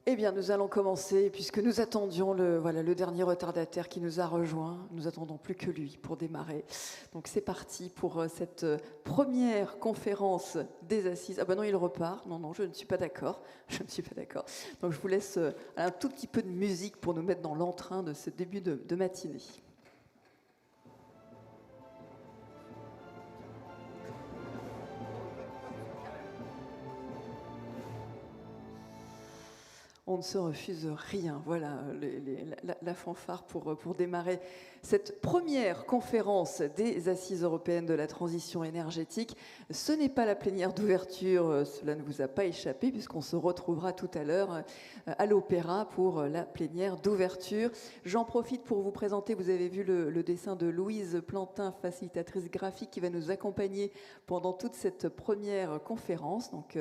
Eh bien, nous allons commencer, puisque nous attendions le dernier retardataire qui nous a rejoint. Nous attendons plus que lui pour démarrer. Donc c'est parti pour cette première conférence des assises. Ah ben non, il repart. Non, non, je ne suis pas d'accord. Je ne suis pas d'accord. Donc je vous laisse un tout petit peu de musique pour nous mettre dans l'entrain de ce début de matinée. On ne se refuse rien. Voilà la fanfare pour démarrer cette première conférence des Assises européennes de la transition énergétique. Ce n'est pas la plénière d'ouverture, cela ne vous a pas échappé, puisqu'on se retrouvera tout à l'heure à l'Opéra pour la plénière d'ouverture. J'en profite pour vous présenter, vous avez vu le dessin de Louise Plantin, facilitatrice graphique, qui va nous accompagner pendant toute cette première conférence. Donc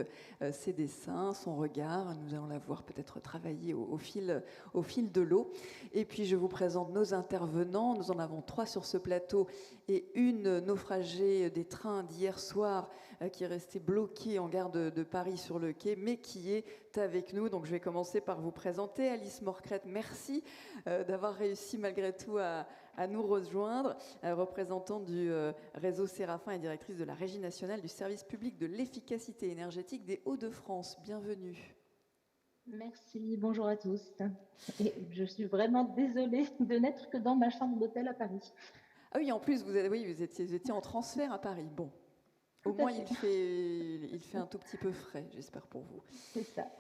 ses dessins, son regard, nous allons la voir peut-être travailler au fil de l'eau. Et puis je vous présente nos intervenants. Nous en avons 3 sur ce plateau et une naufragée des trains d'hier soir qui est restée bloquée en gare de Paris sur le quai, mais qui est avec nous. Donc je vais commencer par vous présenter Alice Morcrette. Merci d'avoir réussi malgré tout à nous rejoindre, représentante du réseau Séraphin et directrice de la Régie nationale du service public de l'efficacité énergétique des Hauts-de-France. Bienvenue. Merci, bonjour à tous. Et je suis vraiment désolée de n'être que dans ma chambre d'hôtel à Paris. Ah oui, en plus, vous étiez en transfert à Paris. Bon, au Tout à moins il fait. fait un tout petit peu frais, j'espère pour vous. C'est ça.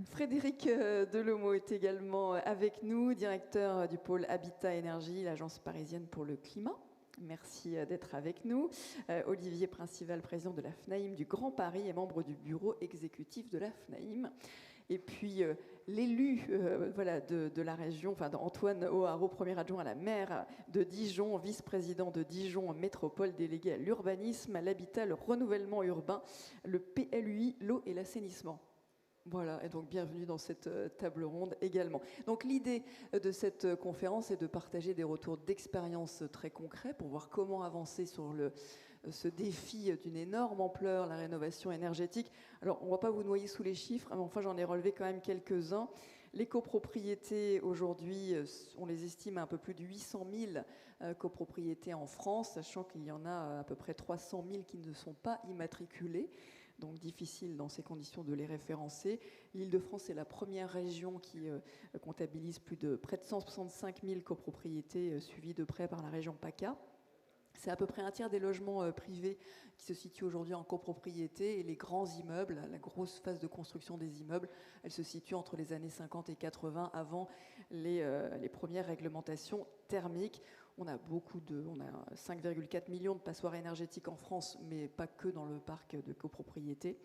Frédéric Delomo est également avec nous, directeur du pôle Habitat Énergie, l'agence parisienne pour le climat. Merci d'être avec nous. Olivier Principal, président de la FNAIM du Grand Paris et membre du bureau exécutif de la FNAIM. Et puis l'élu de la région, Antoine O'Haraud, premier adjoint à la maire de Dijon, vice-président de Dijon Métropole, délégué à l'urbanisme, à l'habitat, le renouvellement urbain, le PLUI, l'eau et l'assainissement. Voilà, et donc bienvenue dans cette table ronde également. Donc l'idée de cette conférence est de partager des retours d'expérience très concrets pour voir comment avancer sur ce défi d'une énorme ampleur, la rénovation énergétique. Alors on ne va pas vous noyer sous les chiffres, mais enfin j'en ai relevé quand même quelques-uns. Les copropriétés, aujourd'hui, on les estime à un peu plus de 800 000 copropriétés en France, sachant qu'il y en a à peu près 300 000 qui ne sont pas immatriculées. Donc difficile dans ces conditions de les référencer. L'Île-de-France est la première région qui comptabilise près de 165 000 copropriétés suivies de près par la région PACA. C'est à peu près un tiers des logements privés qui se situent aujourd'hui en copropriété, et les grands immeubles, la grosse phase de construction des immeubles, elle se situe entre les années 50 et 80, avant les premières réglementations thermiques. On a 5,4 millions de passoires énergétiques en France, mais pas que dans le parc de copropriété.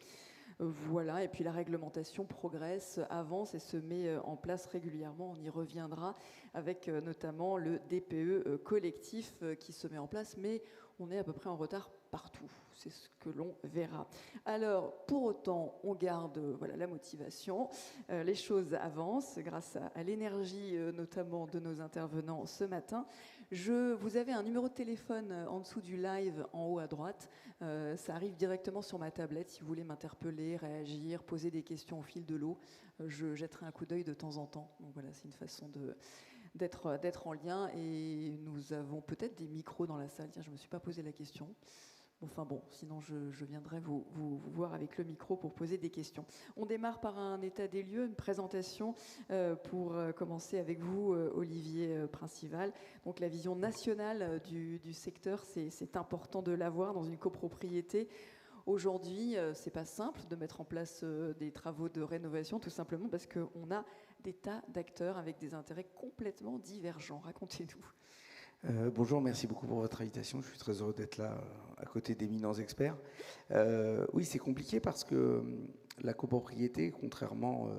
Voilà, et puis la réglementation progresse, avance et se met en place régulièrement. On y reviendra avec notamment le DPE collectif qui se met en place, mais on est à peu près en retard partout. C'est ce que l'on verra. Alors, pour autant, on garde la motivation. Les choses avancent grâce à l'énergie notamment de nos intervenants ce matin. Vous avez un numéro de téléphone en dessous du live, en haut à droite. Ça arrive directement sur ma tablette si vous voulez m'interpeller, réagir, poser des questions au fil de l'eau. Je jetterai un coup d'œil de temps en temps. Donc voilà, c'est une façon d'être en lien. Et nous avons peut-être des micros dans la salle. Tiens, je ne me suis pas posé la question. Enfin bon, sinon je viendrai vous voir avec le micro pour poser des questions. On démarre par un état des lieux, une présentation pour commencer avec vous, Olivier Principal. Donc la vision nationale du secteur, c'est important de l'avoir dans une copropriété. Aujourd'hui, c'est pas simple de mettre en place des travaux de rénovation, tout simplement parce qu'on a des tas d'acteurs avec des intérêts complètement divergents. Racontez-nous. Bonjour, merci beaucoup pour votre invitation. Je suis très heureux d'être là à côté d'éminents experts. Oui, c'est compliqué parce que la copropriété, contrairement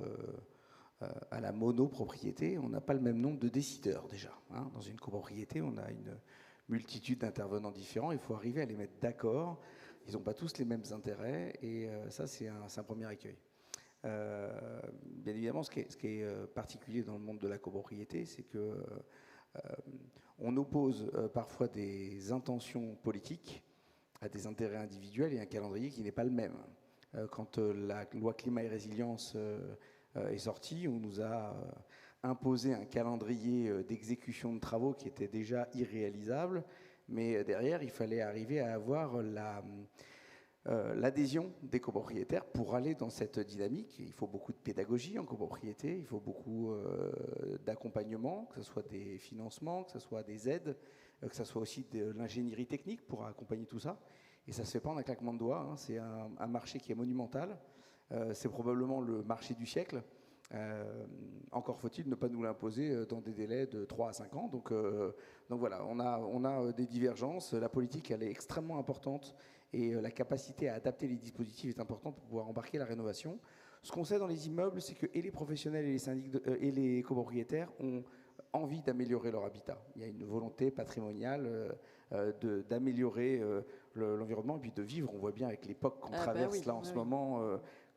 à la monopropriété, on n'a pas le même nombre de décideurs déjà. Dans une copropriété, on a une multitude d'intervenants différents. Il faut arriver à les mettre d'accord. Ils n'ont pas tous les mêmes intérêts et ça, c'est un premier accueil. Bien évidemment, ce qui est particulier dans le monde de la copropriété, c'est que on oppose parfois des intentions politiques à des intérêts individuels et un calendrier qui n'est pas le même. Quand la loi climat et résilience est sorti. On nous a imposé un calendrier d'exécution de travaux qui était déjà irréalisable, mais derrière, il fallait arriver à avoir l'adhésion des copropriétaires pour aller dans cette dynamique. Il faut beaucoup de pédagogie en copropriété, il faut beaucoup d'accompagnement, que ce soit des financements, que ce soit des aides, que ce soit aussi de l'ingénierie technique pour accompagner tout ça. Et ça ne se fait pas en un claquement de doigts, hein. C'est un marché qui est monumental. C'est probablement le marché du siècle. Encore faut-il ne pas nous l'imposer dans des délais de 3 à 5 ans. Donc voilà, on a des divergences. La politique, elle est extrêmement importante et la capacité à adapter les dispositifs est importante pour pouvoir embarquer la rénovation. Ce qu'on sait dans les immeubles, c'est que et les professionnels et les syndics et les copropriétaires ont envie d'améliorer leur habitat. Il y a une volonté patrimoniale d'améliorer l'environnement et puis de vivre. On voit bien avec l'époque qu'on traverse là en ce moment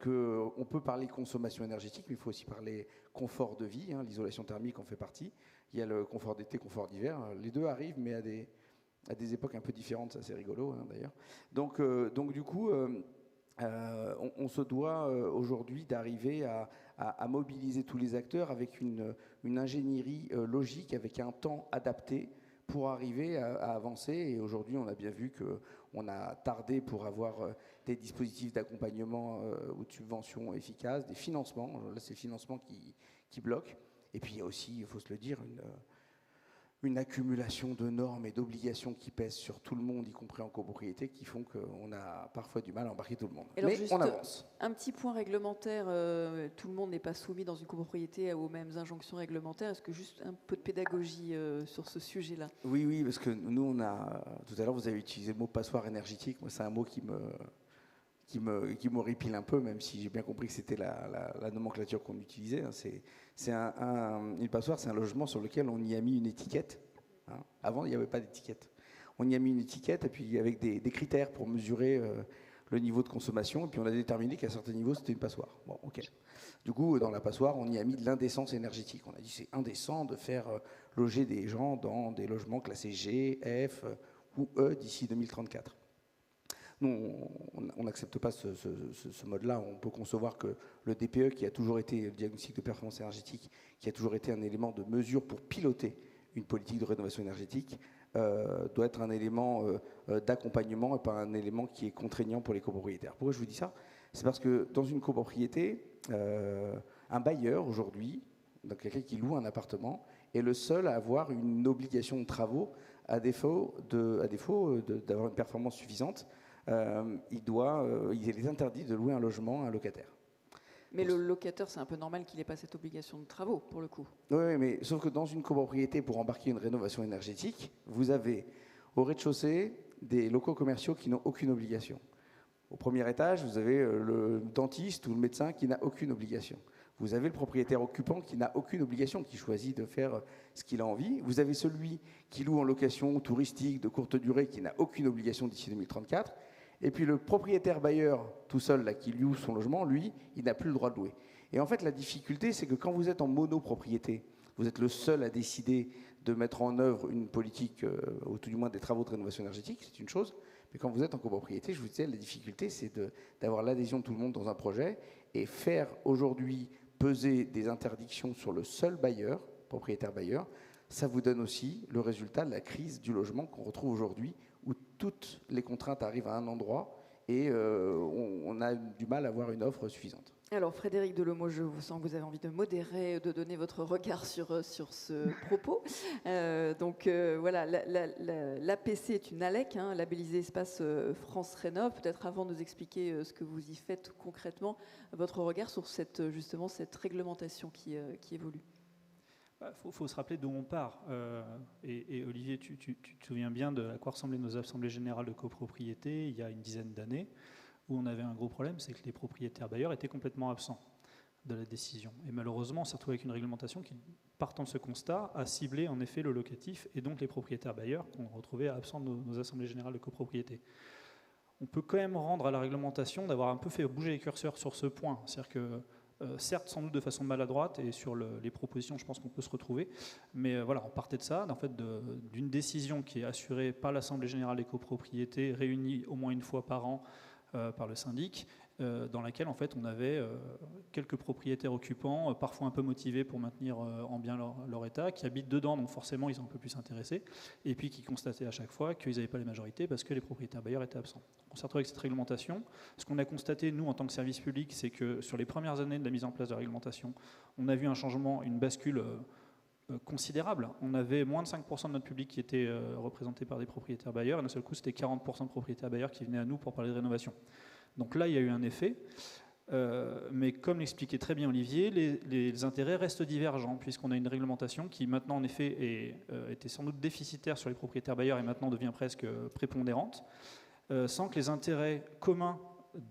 qu'on peut parler consommation énergétique, mais il faut aussi parler confort de vie. Hein, l'isolation thermique en fait partie. Il y a le confort d'été, confort d'hiver. Les deux arrivent, mais à des époques un peu différentes. Ça, c'est rigolo, hein, d'ailleurs. Donc du coup, on se doit aujourd'hui d'arriver à mobiliser tous les acteurs avec une ingénierie logique, avec un temps adapté pour arriver à avancer. Et aujourd'hui, on a bien vu qu'on a tardé pour avoir des dispositifs d'accompagnement ou de subvention efficaces, des financements. Là, c'est le financement qui bloque. Et puis, il y a aussi, il faut se le dire, une accumulation de normes et d'obligations qui pèsent sur tout le monde, y compris en copropriété, qui font qu'on a parfois du mal à embarquer tout le monde. Alors mais juste, on avance. Un petit point réglementaire, tout le monde n'est pas soumis dans une copropriété aux mêmes injonctions réglementaires. Est-ce que juste un peu de pédagogie sur ce sujet-là? Oui, parce que nous, on a... Tout à l'heure, vous avez utilisé le mot passoire énergétique. Moi, c'est un mot qui m'horripile un peu, même si j'ai bien compris que c'était la nomenclature qu'on utilisait. Une passoire, c'est un logement sur lequel on y a mis une étiquette. Hein. Avant, il n'y avait pas d'étiquette. On y a mis une étiquette et puis avec des critères pour mesurer le niveau de consommation. Et puis on a déterminé qu'à un certain niveau, c'était une passoire. Bon, ok. Du coup, dans la passoire, on y a mis de l'indécence énergétique. On a dit c'est indécent de faire loger des gens dans des logements classés G, F ou E d'ici 2034. Nous, on n'accepte pas ce mode-là. On peut concevoir que le DPE, qui a toujours été le diagnostic de performance énergétique, qui a toujours été un élément de mesure pour piloter une politique de rénovation énergétique, doit être un élément d'accompagnement et pas un élément qui est contraignant pour les copropriétaires. Pourquoi je vous dis ça? C'est parce que dans une copropriété, un bailleur aujourd'hui, donc quelqu'un qui loue un appartement, est le seul à avoir une obligation de travaux à défaut d'avoir une performance suffisante. Il est interdit de louer un logement à un locataire. Mais le locataire, c'est un peu normal qu'il n'ait pas cette obligation de travaux, pour le coup. Oui, mais sauf que dans une copropriété, pour embarquer une rénovation énergétique, vous avez au rez-de-chaussée des locaux commerciaux qui n'ont aucune obligation. Au premier étage, vous avez le dentiste ou le médecin qui n'a aucune obligation. Vous avez le propriétaire occupant qui n'a aucune obligation, qui choisit de faire ce qu'il a envie. Vous avez celui qui loue en location touristique de courte durée qui n'a aucune obligation d'ici 2034. Et puis le propriétaire bailleur tout seul là, qui loue son logement, lui, il n'a plus le droit de louer. Et en fait, la difficulté, c'est que quand vous êtes en monopropriété, vous êtes le seul à décider de mettre en œuvre une politique, ou tout du moins des travaux de rénovation énergétique, c'est une chose. Mais quand vous êtes en copropriété, je vous disais, la difficulté, c'est d'avoir l'adhésion de tout le monde dans un projet et faire aujourd'hui peser des interdictions sur le seul bailleur, propriétaire bailleur. Ça vous donne aussi le résultat de la crise du logement qu'on retrouve aujourd'hui, où toutes les contraintes arrivent à un endroit et on a du mal à avoir une offre suffisante. Alors Frédéric Delomo, je vous sens que vous avez envie de modérer, de donner votre regard sur ce propos. Voilà, l'APC est une ALEC, hein, labellisée Espace France Rénov'. Peut-être avant de nous expliquer ce que vous y faites concrètement, votre regard sur cette réglementation qui évolue. Faut se rappeler d'où on part. Et Olivier, tu te souviens bien de à quoi ressemblaient nos assemblées générales de copropriété il y a une dizaine d'années, où on avait un gros problème, c'est que les propriétaires bailleurs étaient complètement absents de la décision. Et malheureusement, on s'est retrouvé avec une réglementation qui, partant de ce constat, a ciblé en effet le locatif et donc les propriétaires bailleurs qu'on retrouvait absents de nos assemblées générales de copropriété. On peut quand même rendre à la réglementation d'avoir un peu fait bouger les curseurs sur ce point. C'est-à-dire que certes, sans doute de façon maladroite, et sur les propositions, je pense qu'on peut se retrouver, mais voilà, on partait de ça, en fait, d'une décision qui est assurée par l'Assemblée générale des copropriétés, réunie au moins une fois par an par le syndic, dans laquelle en fait on avait quelques propriétaires occupants, parfois un peu motivés pour maintenir en bien leur état, qui habitent dedans, donc forcément ils sont un peu plus intéressés, et puis qui constataient à chaque fois qu'ils n'avaient pas les majorités parce que les propriétaires bailleurs étaient absents. On s'est retrouvé avec cette réglementation. Ce qu'on a constaté, nous, en tant que service public, c'est que sur les premières années de la mise en place de la réglementation, on a vu un changement, une bascule considérable. On avait moins de 5% de notre public qui était représenté par des propriétaires bailleurs, et d'un seul coup, c'était 40% de propriétaires bailleurs qui venaient à nous pour parler de rénovation. Donc là, il y a eu un effet, mais comme l'expliquait très bien Olivier, les intérêts restent divergents, puisqu'on a une réglementation qui maintenant, en effet, était sans doute déficitaire sur les propriétaires bailleurs et maintenant devient presque prépondérante, sans que les intérêts communs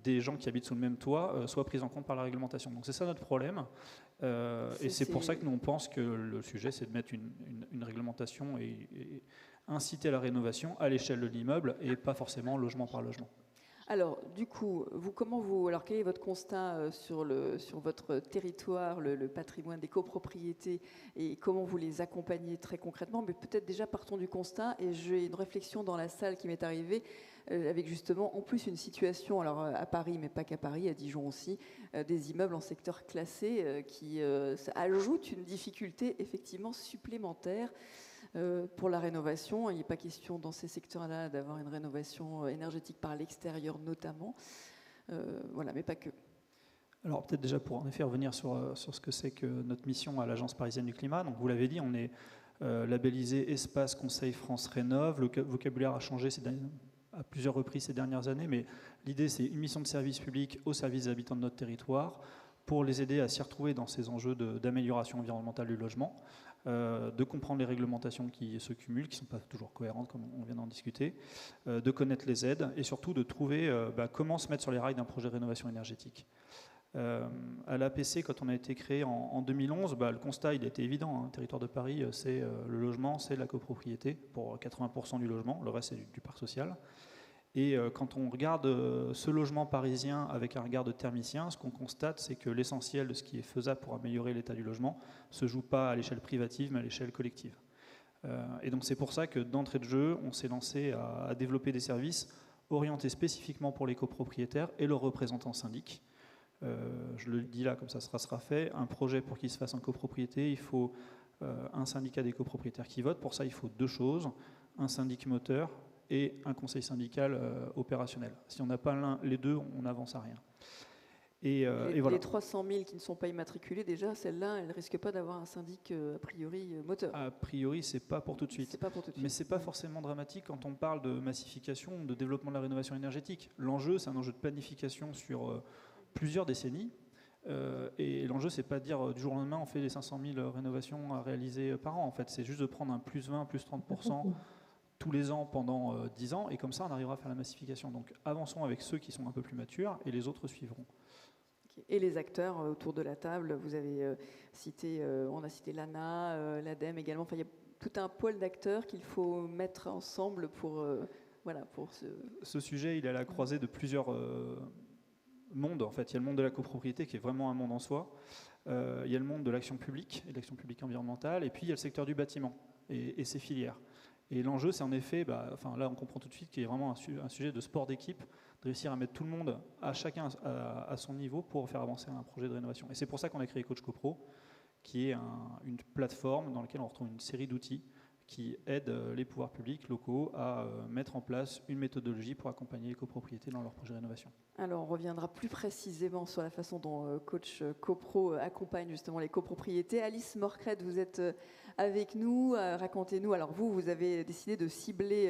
des gens qui habitent sous le même toit soient pris en compte par la réglementation. Donc c'est ça notre problème, et c'est pour ça que nous on pense que le sujet c'est de mettre une réglementation et inciter à la rénovation à l'échelle de l'immeuble et pas forcément logement par logement. Alors, du coup, quel est votre constat sur votre territoire, le patrimoine des copropriétés, et comment vous les accompagnez très concrètement? Mais peut-être déjà partons du constat, et j'ai une réflexion dans la salle qui m'est arrivée, avec justement en plus une situation, alors à Paris, mais pas qu'à Paris, à Dijon aussi, des immeubles en secteur classé qui ajoutent une difficulté effectivement supplémentaire pour la rénovation. Il n'est pas question dans ces secteurs-là d'avoir une rénovation énergétique par l'extérieur notamment, voilà, mais pas que. Alors peut-être déjà pour en effet revenir sur ce que c'est que notre mission à l'Agence parisienne du climat. Donc vous l'avez dit, on est labellisé Espace Conseil France Rénov'. Le vocabulaire a changé à plusieurs reprises ces dernières années, mais l'idée c'est une mission de service public au service des habitants de notre territoire pour les aider à s'y retrouver dans ces enjeux d'amélioration environnementale du logement, de comprendre les réglementations qui se cumulent, qui ne sont pas toujours cohérentes comme on vient d'en discuter, de connaître les aides et surtout de trouver comment se mettre sur les rails d'un projet de rénovation énergétique. À l'APC, quand on a été créé en 2011, le constat il était évident, hein, le territoire de Paris, c'est le logement, c'est la copropriété pour 80% du logement, le reste c'est du parc social. Et quand on regarde ce logement parisien avec un regard de thermicien, ce qu'on constate, c'est que l'essentiel de ce qui est faisable pour améliorer l'état du logement ne se joue pas à l'échelle privative, mais à l'échelle collective. Et donc c'est pour ça que d'entrée de jeu, on s'est lancé à développer des services orientés spécifiquement pour les copropriétaires et leurs représentants syndics. Je le dis là, comme ça sera fait. Un projet, pour qu'il se fasse en copropriété, il faut un syndicat des copropriétaires qui vote. Pour ça, il faut deux choses, un syndic moteur et un conseil syndical opérationnel. Si on n'a pas les deux, on n'avance à rien. Et voilà. Les 300 000 qui ne sont pas immatriculés, déjà, celles-là, elles ne risquent pas d'avoir un syndic, a priori, moteur. A priori, ce n'est pas pour tout de suite. C'est pas pour tout de suite. Mais ce n'est pas forcément dramatique quand on parle de massification, de développement de la rénovation énergétique. L'enjeu, c'est un enjeu de planification sur plusieurs décennies. Et l'enjeu, c'est pas de dire du jour au lendemain, on fait les 500 000 rénovations à réaliser par an. En fait, c'est juste de prendre un plus 20, plus 30% tous les ans pendant 10 ans, et comme ça, on arrivera à faire la massification. Donc, avançons avec ceux qui sont un peu plus matures, et les autres suivront. Et les acteurs autour de la table, vous avez cité, on a cité l'ANA, l'ADEME également. Enfin, il y a tout un pôle d'acteurs qu'il faut mettre ensemble pour Ce sujet, il est à la croisée de plusieurs monde. En fait, il y a le monde de la copropriété qui est vraiment un monde en soi. Il y a le monde de l'action publique et de l'action publique environnementale, et puis il y a le secteur du bâtiment et ses filières. Et l'enjeu, c'est en effet, là, on comprend tout de suite qu'il y a vraiment un sujet de sport d'équipe, de réussir à mettre tout le monde, chacun à son niveau, pour faire avancer un projet de rénovation. Et c'est pour ça qu'on a créé Coach CoPro, qui est une plateforme dans laquelle on retrouve une série d'outils qui aident les pouvoirs publics locaux à mettre en place une méthodologie pour accompagner les copropriétés dans leur projet de rénovation. Alors, on reviendra plus précisément sur la façon dont Coach CoPro accompagne justement les copropriétés. Alice Morcret, vous êtes avec nous. Racontez-nous. Alors, vous avez décidé de cibler,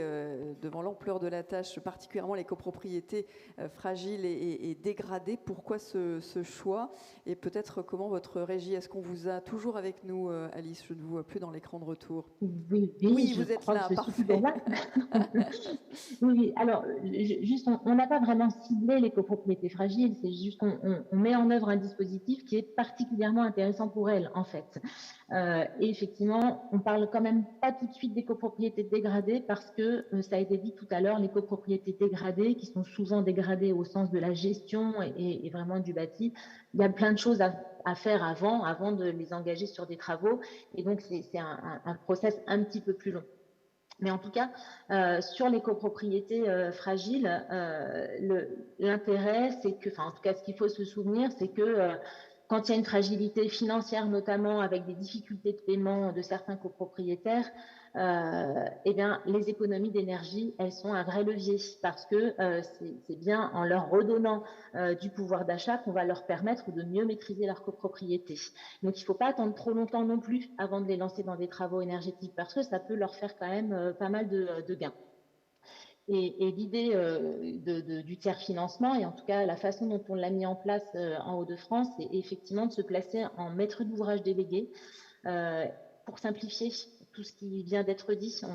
devant l'ampleur de la tâche, particulièrement les copropriétés fragiles et dégradées. Pourquoi ce choix? Et peut-être comment votre régie, est-ce qu'on vous a toujours avec nous, Alice? Je ne vous vois plus dans l'écran de retour. Oui, vous êtes là, parfait. Oui, alors, juste, on n'a pas vraiment ciblé les copropriétés fragiles, c'est juste qu'on met en œuvre un dispositif qui est particulièrement intéressant pour elles, en fait. Et effectivement, on parle quand même pas tout de suite des copropriétés dégradées parce que, ça a été dit tout à l'heure, les copropriétés dégradées, qui sont souvent dégradées au sens de la gestion et vraiment du bâti, il y a plein de choses à faire avant de les engager sur des travaux. Et donc, c'est un process un petit peu plus long. Mais en tout cas, sur les copropriétés fragiles, l'intérêt, c'est que, en tout cas, ce qu'il faut se souvenir, c'est que quand il y a une fragilité financière, notamment avec des difficultés de paiement de certains copropriétaires, eh bien, les économies d'énergie, elles sont un vrai levier parce que c'est bien en leur redonnant du pouvoir d'achat qu'on va leur permettre de mieux maîtriser leur copropriété. Donc, il ne faut pas attendre trop longtemps non plus avant de les lancer dans des travaux énergétiques parce que ça peut leur faire quand même pas mal de gains. Et l'idée du tiers financement, et en tout cas la façon dont on l'a mis en place en Hauts-de-France, c'est effectivement de se placer en maître d'ouvrage délégué pour simplifier tout ce qui vient d'être dit. Ça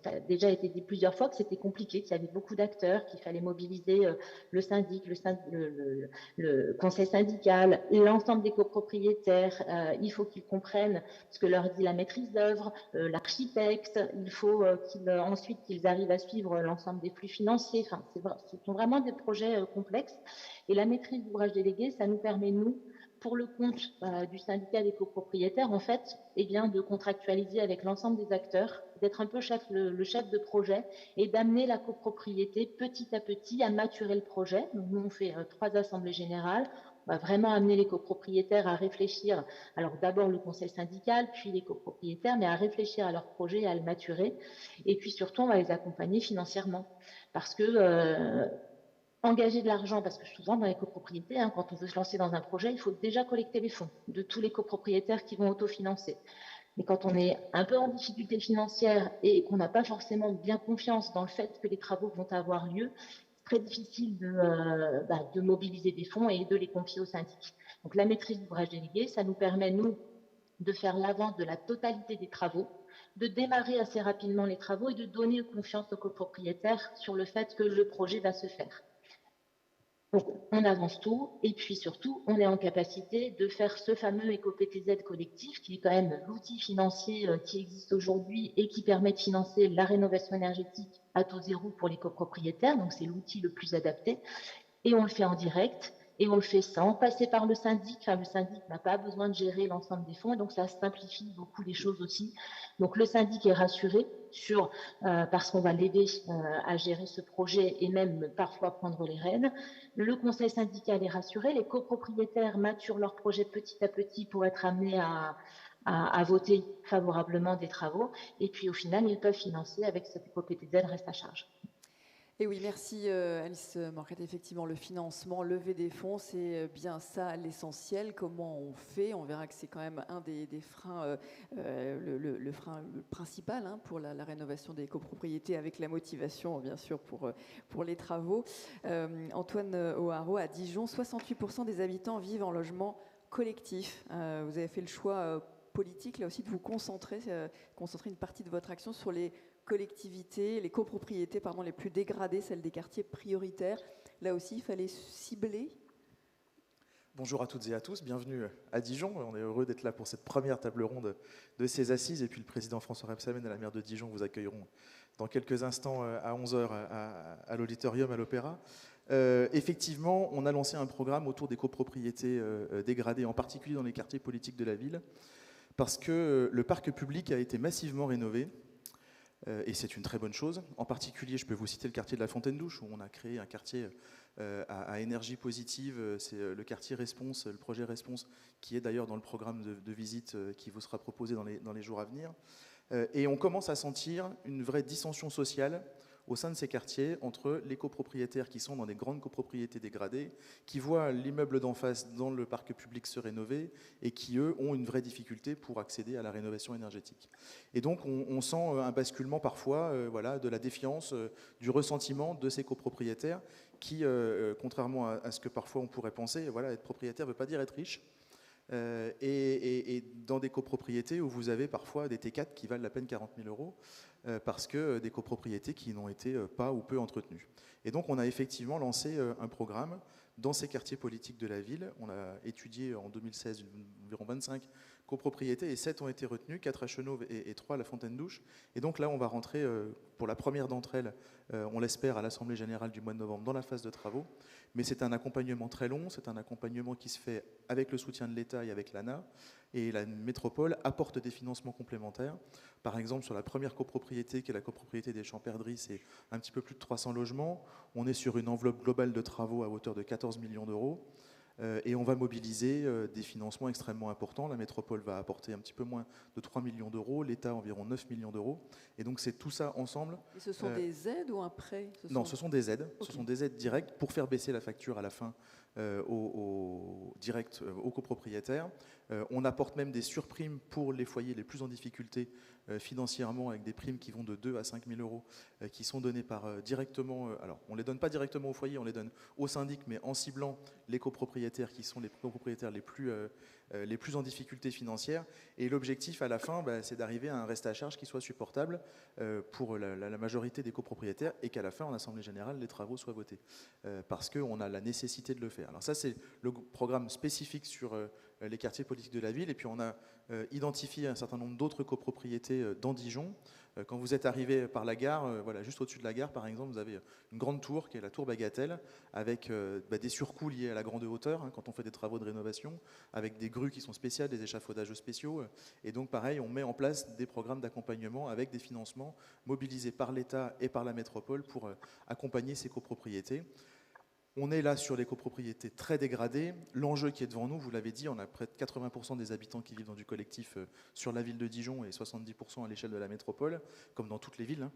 a déjà été dit plusieurs fois que c'était compliqué, qu'il y avait beaucoup d'acteurs, qu'il fallait mobiliser le syndic, le conseil syndical, l'ensemble des copropriétaires. Il faut qu'ils comprennent ce que leur dit la maîtrise d'œuvre, l'architecte. Il faut ensuite qu'ils arrivent à suivre l'ensemble des flux financiers. Enfin, ce sont vraiment des projets complexes. Et la maîtrise d'ouvrage délégué, ça nous permet, nous, pour le compte du syndicat des copropriétaires, en fait, eh bien, de contractualiser avec l'ensemble des acteurs, d'être un peu le chef de projet et d'amener la copropriété petit à petit à maturer le projet. Donc, nous, on fait 3 assemblées générales. On va vraiment amener les copropriétaires à réfléchir, alors d'abord le conseil syndical, puis les copropriétaires, mais à réfléchir à leur projet et à le maturer. Et puis surtout, on va les accompagner financièrement. Parce que engager de l'argent, parce que souvent dans les copropriétés, quand on veut se lancer dans un projet, il faut déjà collecter les fonds de tous les copropriétaires qui vont autofinancer. Mais quand on est un peu en difficulté financière et qu'on n'a pas forcément bien confiance dans le fait que les travaux vont avoir lieu, c'est très difficile de mobiliser des fonds et de les confier au syndic. Donc la maîtrise d'ouvrage délégué, ça nous permet, nous, de faire l'avance de la totalité des travaux, de démarrer assez rapidement les travaux et de donner confiance aux copropriétaires sur le fait que le projet va se faire. Donc, on avance tout et puis surtout, on est en capacité de faire ce fameux éco-PTZ collectif qui est quand même l'outil financier qui existe aujourd'hui et qui permet de financer la rénovation énergétique à taux zéro pour les copropriétaires. Donc, c'est l'outil le plus adapté et on le fait en direct et on le fait sans passer par le syndic. Enfin, le syndic n'a pas besoin de gérer l'ensemble des fonds et donc ça simplifie beaucoup les choses aussi. Donc, le syndic est rassuré parce qu'on va l'aider à gérer ce projet et même parfois prendre les rênes. Le conseil syndical est rassuré, les copropriétaires maturent leur projet petit à petit pour être amenés à voter favorablement des travaux et puis au final, ils peuvent financer avec cette éco-PTZ reste à charge. Et oui, merci Alice Morquette. Effectivement, le financement, lever des fonds, c'est bien ça l'essentiel. Comment on fait? On verra que c'est quand même un des freins, le frein principal pour la rénovation des copropriétés, avec la motivation, bien sûr, pour les travaux. Antoine O'Haraud, à Dijon, 68% des habitants vivent en logement collectif. Vous avez fait le choix politique, là aussi, de vous concentrer une partie de votre action sur les collectivités, les copropriétés les plus dégradées, celles des quartiers prioritaires. Là aussi, il fallait cibler. Bonjour à toutes et à tous, bienvenue à Dijon. On est heureux d'être là pour cette première table ronde de ces assises. Et puis le président François Rebsamen et la maire de Dijon vous accueilleront dans quelques instants à 11h à l'auditorium à l'Opéra. Effectivement, on a lancé un programme autour des copropriétés dégradées, en particulier dans les quartiers politiques de la ville, parce que le parc public a été massivement rénové. Et c'est une très bonne chose. En particulier, je peux vous citer le quartier de la Fontaine-Douche, où on a créé un quartier à énergie positive. C'est le quartier Response, le projet Response, qui est d'ailleurs dans le programme de visite qui vous sera proposé dans les jours à venir. Et on commence à sentir une vraie dissension sociale au sein de ces quartiers entre les copropriétaires qui sont dans des grandes copropriétés dégradées, qui voient l'immeuble d'en face dans le parc public se rénover et qui, eux, ont une vraie difficulté pour accéder à la rénovation énergétique. Et donc, on sent un basculement parfois de la défiance, du ressentiment de ces copropriétaires qui, contrairement à ce que parfois on pourrait penser, être propriétaire ne veut pas dire être riche. Et dans des copropriétés où vous avez parfois des T4 qui valent la peine 40 000 euros parce que des copropriétés qui n'ont été pas ou peu entretenues. Et donc on a effectivement lancé un programme dans ces quartiers politiques de la ville. On a étudié en 2016 environ 25 copropriétés et 7 ont été retenues, 4 à Chenauve et 3 à la Fontaine-Douche. Et donc là, on va rentrer pour la première d'entre elles, on l'espère, à l'Assemblée générale du mois de novembre dans la phase de travaux. Mais c'est un accompagnement très long, c'est un accompagnement qui se fait avec le soutien de l'État et avec l'ANA. Et la métropole apporte des financements complémentaires. Par exemple, sur la première copropriété, qui est la copropriété des Champs-Perdrix, c'est un petit peu plus de 300 logements. On est sur une enveloppe globale de travaux à hauteur de 14 millions d'euros. Et on va mobiliser des financements extrêmement importants. La métropole va apporter un petit peu moins de 3 millions d'euros, l'État environ 9 millions d'euros. Et donc c'est tout ça ensemble. Et ce sont des aides ou un prêt? Non, ce sont des aides. Okay. Ce sont des aides directes pour faire baisser la facture à la fin aux copropriétaires. On apporte même des surprimes pour les foyers les plus en difficulté financièrement, avec des primes qui vont de 2 à 5 000 euros, qui sont données directement. Alors, on ne les donne pas directement au foyer, on les donne au syndic, mais en ciblant les copropriétaires qui sont les copropriétaires les plus en difficulté financière. Et l'objectif à la fin, c'est d'arriver à un reste à charge qui soit supportable pour la majorité des copropriétaires et qu'à la fin, en Assemblée générale, les travaux soient votés. Parce qu'on a la nécessité de le faire. Alors ça, c'est le programme spécifique sur les quartiers politiques de la ville. Et puis on a identifié un certain nombre d'autres copropriétés dans Dijon. Quand vous êtes arrivé par la gare, voilà, juste au-dessus de la gare, par exemple, vous avez une grande tour qui est la tour Bagatelle, avec des surcoûts liés à la grande hauteur, hein, quand on fait des travaux de rénovation, avec des grues qui sont spéciales, des échafaudages spéciaux. Et donc, pareil, on met en place des programmes d'accompagnement avec des financements mobilisés par l'État et par la métropole pour accompagner ces copropriétés. On est là sur les copropriétés très dégradées. L'enjeu qui est devant nous, vous l'avez dit, on a près de 80% des habitants qui vivent dans du collectif sur la ville de Dijon et 70% à l'échelle de la métropole, comme dans toutes les villes.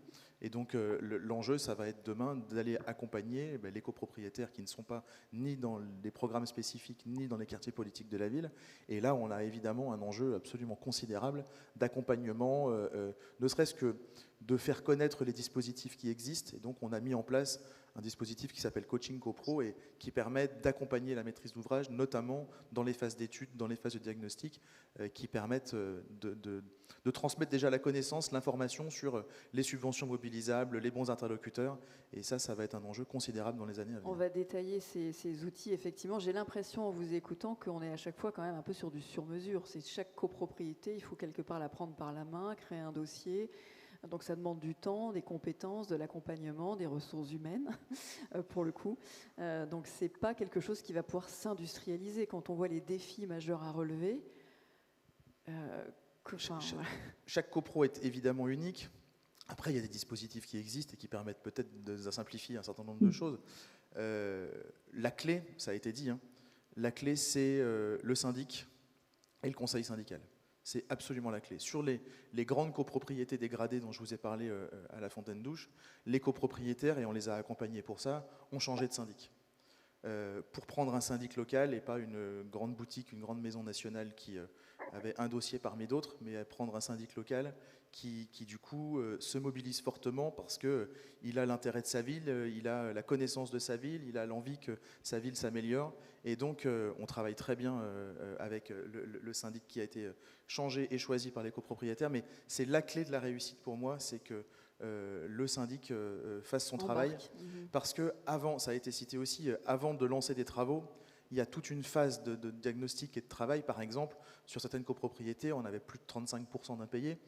Et donc l'enjeu, ça va être demain d'aller accompagner les copropriétaires qui ne sont pas ni dans les programmes spécifiques, ni dans les quartiers politiques de la ville. Et là, on a évidemment un enjeu absolument considérable d'accompagnement, ne serait-ce que de faire connaître les dispositifs qui existent. Et donc on a mis en place un dispositif qui s'appelle Coaching CoPro et qui permet d'accompagner la maîtrise d'ouvrage, notamment dans les phases d'études, dans les phases de diagnostic, qui permettent de transmettre déjà la connaissance, l'information sur les subventions mobilisables, les bons interlocuteurs. Et ça va être un enjeu considérable dans les années à venir. On va détailler ces outils, effectivement. J'ai l'impression, en vous écoutant, qu'on est à chaque fois quand même un peu sur du sur-mesure. C'est chaque copropriété, il faut quelque part la prendre par la main, créer un dossier. Donc ça demande du temps, des compétences, de l'accompagnement, des ressources humaines, pour le coup. Donc c'est pas quelque chose qui va pouvoir s'industrialiser. Quand on voit les défis majeurs à relever, chaque copro est évidemment unique. Après, il y a des dispositifs qui existent et qui permettent peut-être de simplifier un certain nombre de choses. La clé, ça a été dit, hein, la clé c'est le syndic et le conseil syndical. C'est absolument la clé. Sur les grandes copropriétés dégradées dont je vous ai parlé à la Fontaine-Douche, les copropriétaires, et on les a accompagnés pour ça, ont changé de syndic. Pour prendre un syndic local et pas une grande boutique, une grande maison nationale qui avait un dossier parmi d'autres, mais à prendre un syndic local qui du coup se mobilise fortement parce qu'il a l'intérêt de sa ville, il a la connaissance de sa ville, il a l'envie que sa ville s'améliore. Et donc on travaille très bien avec le syndic qui a été changé et choisi par les copropriétaires. Mais c'est la clé de la réussite pour moi, c'est que le syndic fasse son travail. Parce que avant, ça a été cité aussi, avant de lancer des travaux, il y a toute une phase de diagnostic et de travail. Par exemple, sur certaines copropriétés, on avait plus de 35% d'impayés.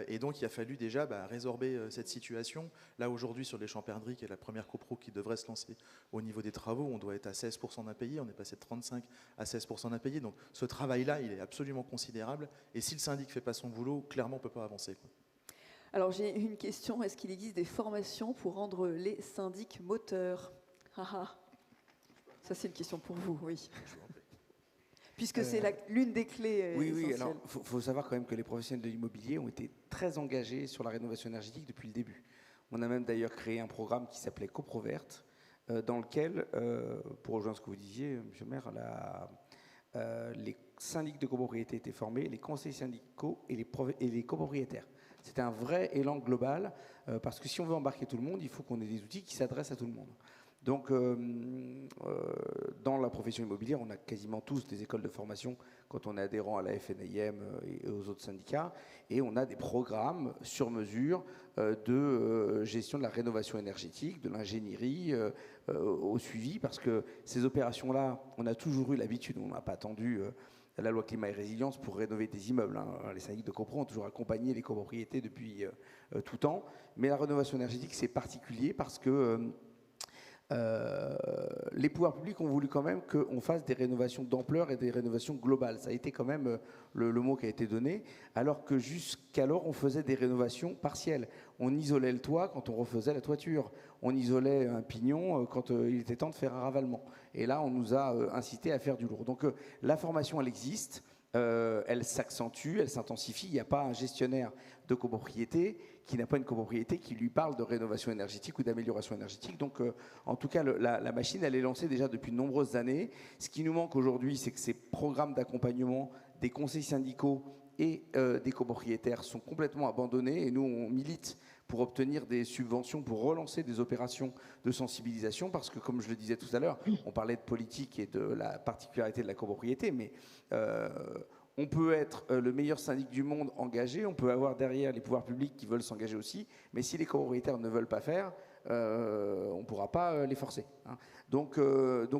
Et donc, il a fallu déjà résorber cette situation. Là, aujourd'hui, sur les Champs-Perdrix, qui est la première copro qui devrait se lancer au niveau des travaux, on doit être à 16% d'impayés. On est passé de 35 à 16% d'impayés. Donc, ce travail-là, il est absolument considérable. Et si le syndic ne fait pas son boulot, clairement, on ne peut pas avancer, quoi. Alors, j'ai une question. Est-ce qu'il existe des formations pour rendre les syndics moteurs? Ça, c'est une question pour vous, oui. Puisque c'est l'une des clés essentielles. Oui, alors il faut savoir quand même que les professionnels de l'immobilier ont été très engagés sur la rénovation énergétique depuis le début. On a même d'ailleurs créé un programme qui s'appelait CoProVerte, dans lequel, pour rejoindre ce que vous disiez, M. le maire, les syndics de copropriété étaient formés, les conseils syndicaux et les copropriétaires. C'était un vrai élan global, parce que si on veut embarquer tout le monde, il faut qu'on ait des outils qui s'adressent à tout le monde. Donc, dans la profession immobilière, on a quasiment tous des écoles de formation quand on est adhérent à la FNIM et aux autres syndicats, et on a des programmes sur mesure de gestion de la rénovation énergétique, de l'ingénierie, au suivi, parce que ces opérations-là, on a toujours eu l'habitude, on n'a pas attendu la loi climat et résilience pour rénover des immeubles. Hein. Les syndics de copro ont toujours accompagné les copropriétés depuis tout temps. Mais la rénovation énergétique, c'est particulier parce que les pouvoirs publics ont voulu quand même qu'on fasse des rénovations d'ampleur et des rénovations globales. Ça a été quand même le mot qui a été donné, alors que jusqu'alors, on faisait des rénovations partielles. On isolait le toit quand on refaisait la toiture. On isolait un pignon quand il était temps de faire un ravalement. Et là, on nous a incité à faire du lourd. Donc la formation, elle existe. Elle s'accentue, elle s'intensifie. Il n'y a pas un gestionnaire de copropriété qui n'a pas une copropriété qui lui parle de rénovation énergétique ou d'amélioration énergétique. Donc, en tout cas, la machine, elle est lancée déjà depuis de nombreuses années. Ce qui nous manque aujourd'hui, c'est que ces programmes d'accompagnement des conseils syndicaux et des copropriétaires sont complètement abandonnés. Et nous, on milite pour obtenir des subventions, pour relancer des opérations de sensibilisation, parce que, comme je le disais tout à l'heure, on parlait de politique et de la particularité de la copropriété, mais on peut être le meilleur syndic du monde engagé, on peut avoir derrière les pouvoirs publics qui veulent s'engager aussi, mais si les copropriétaires ne veulent pas faire, on ne pourra pas les forcer. Hein. Donc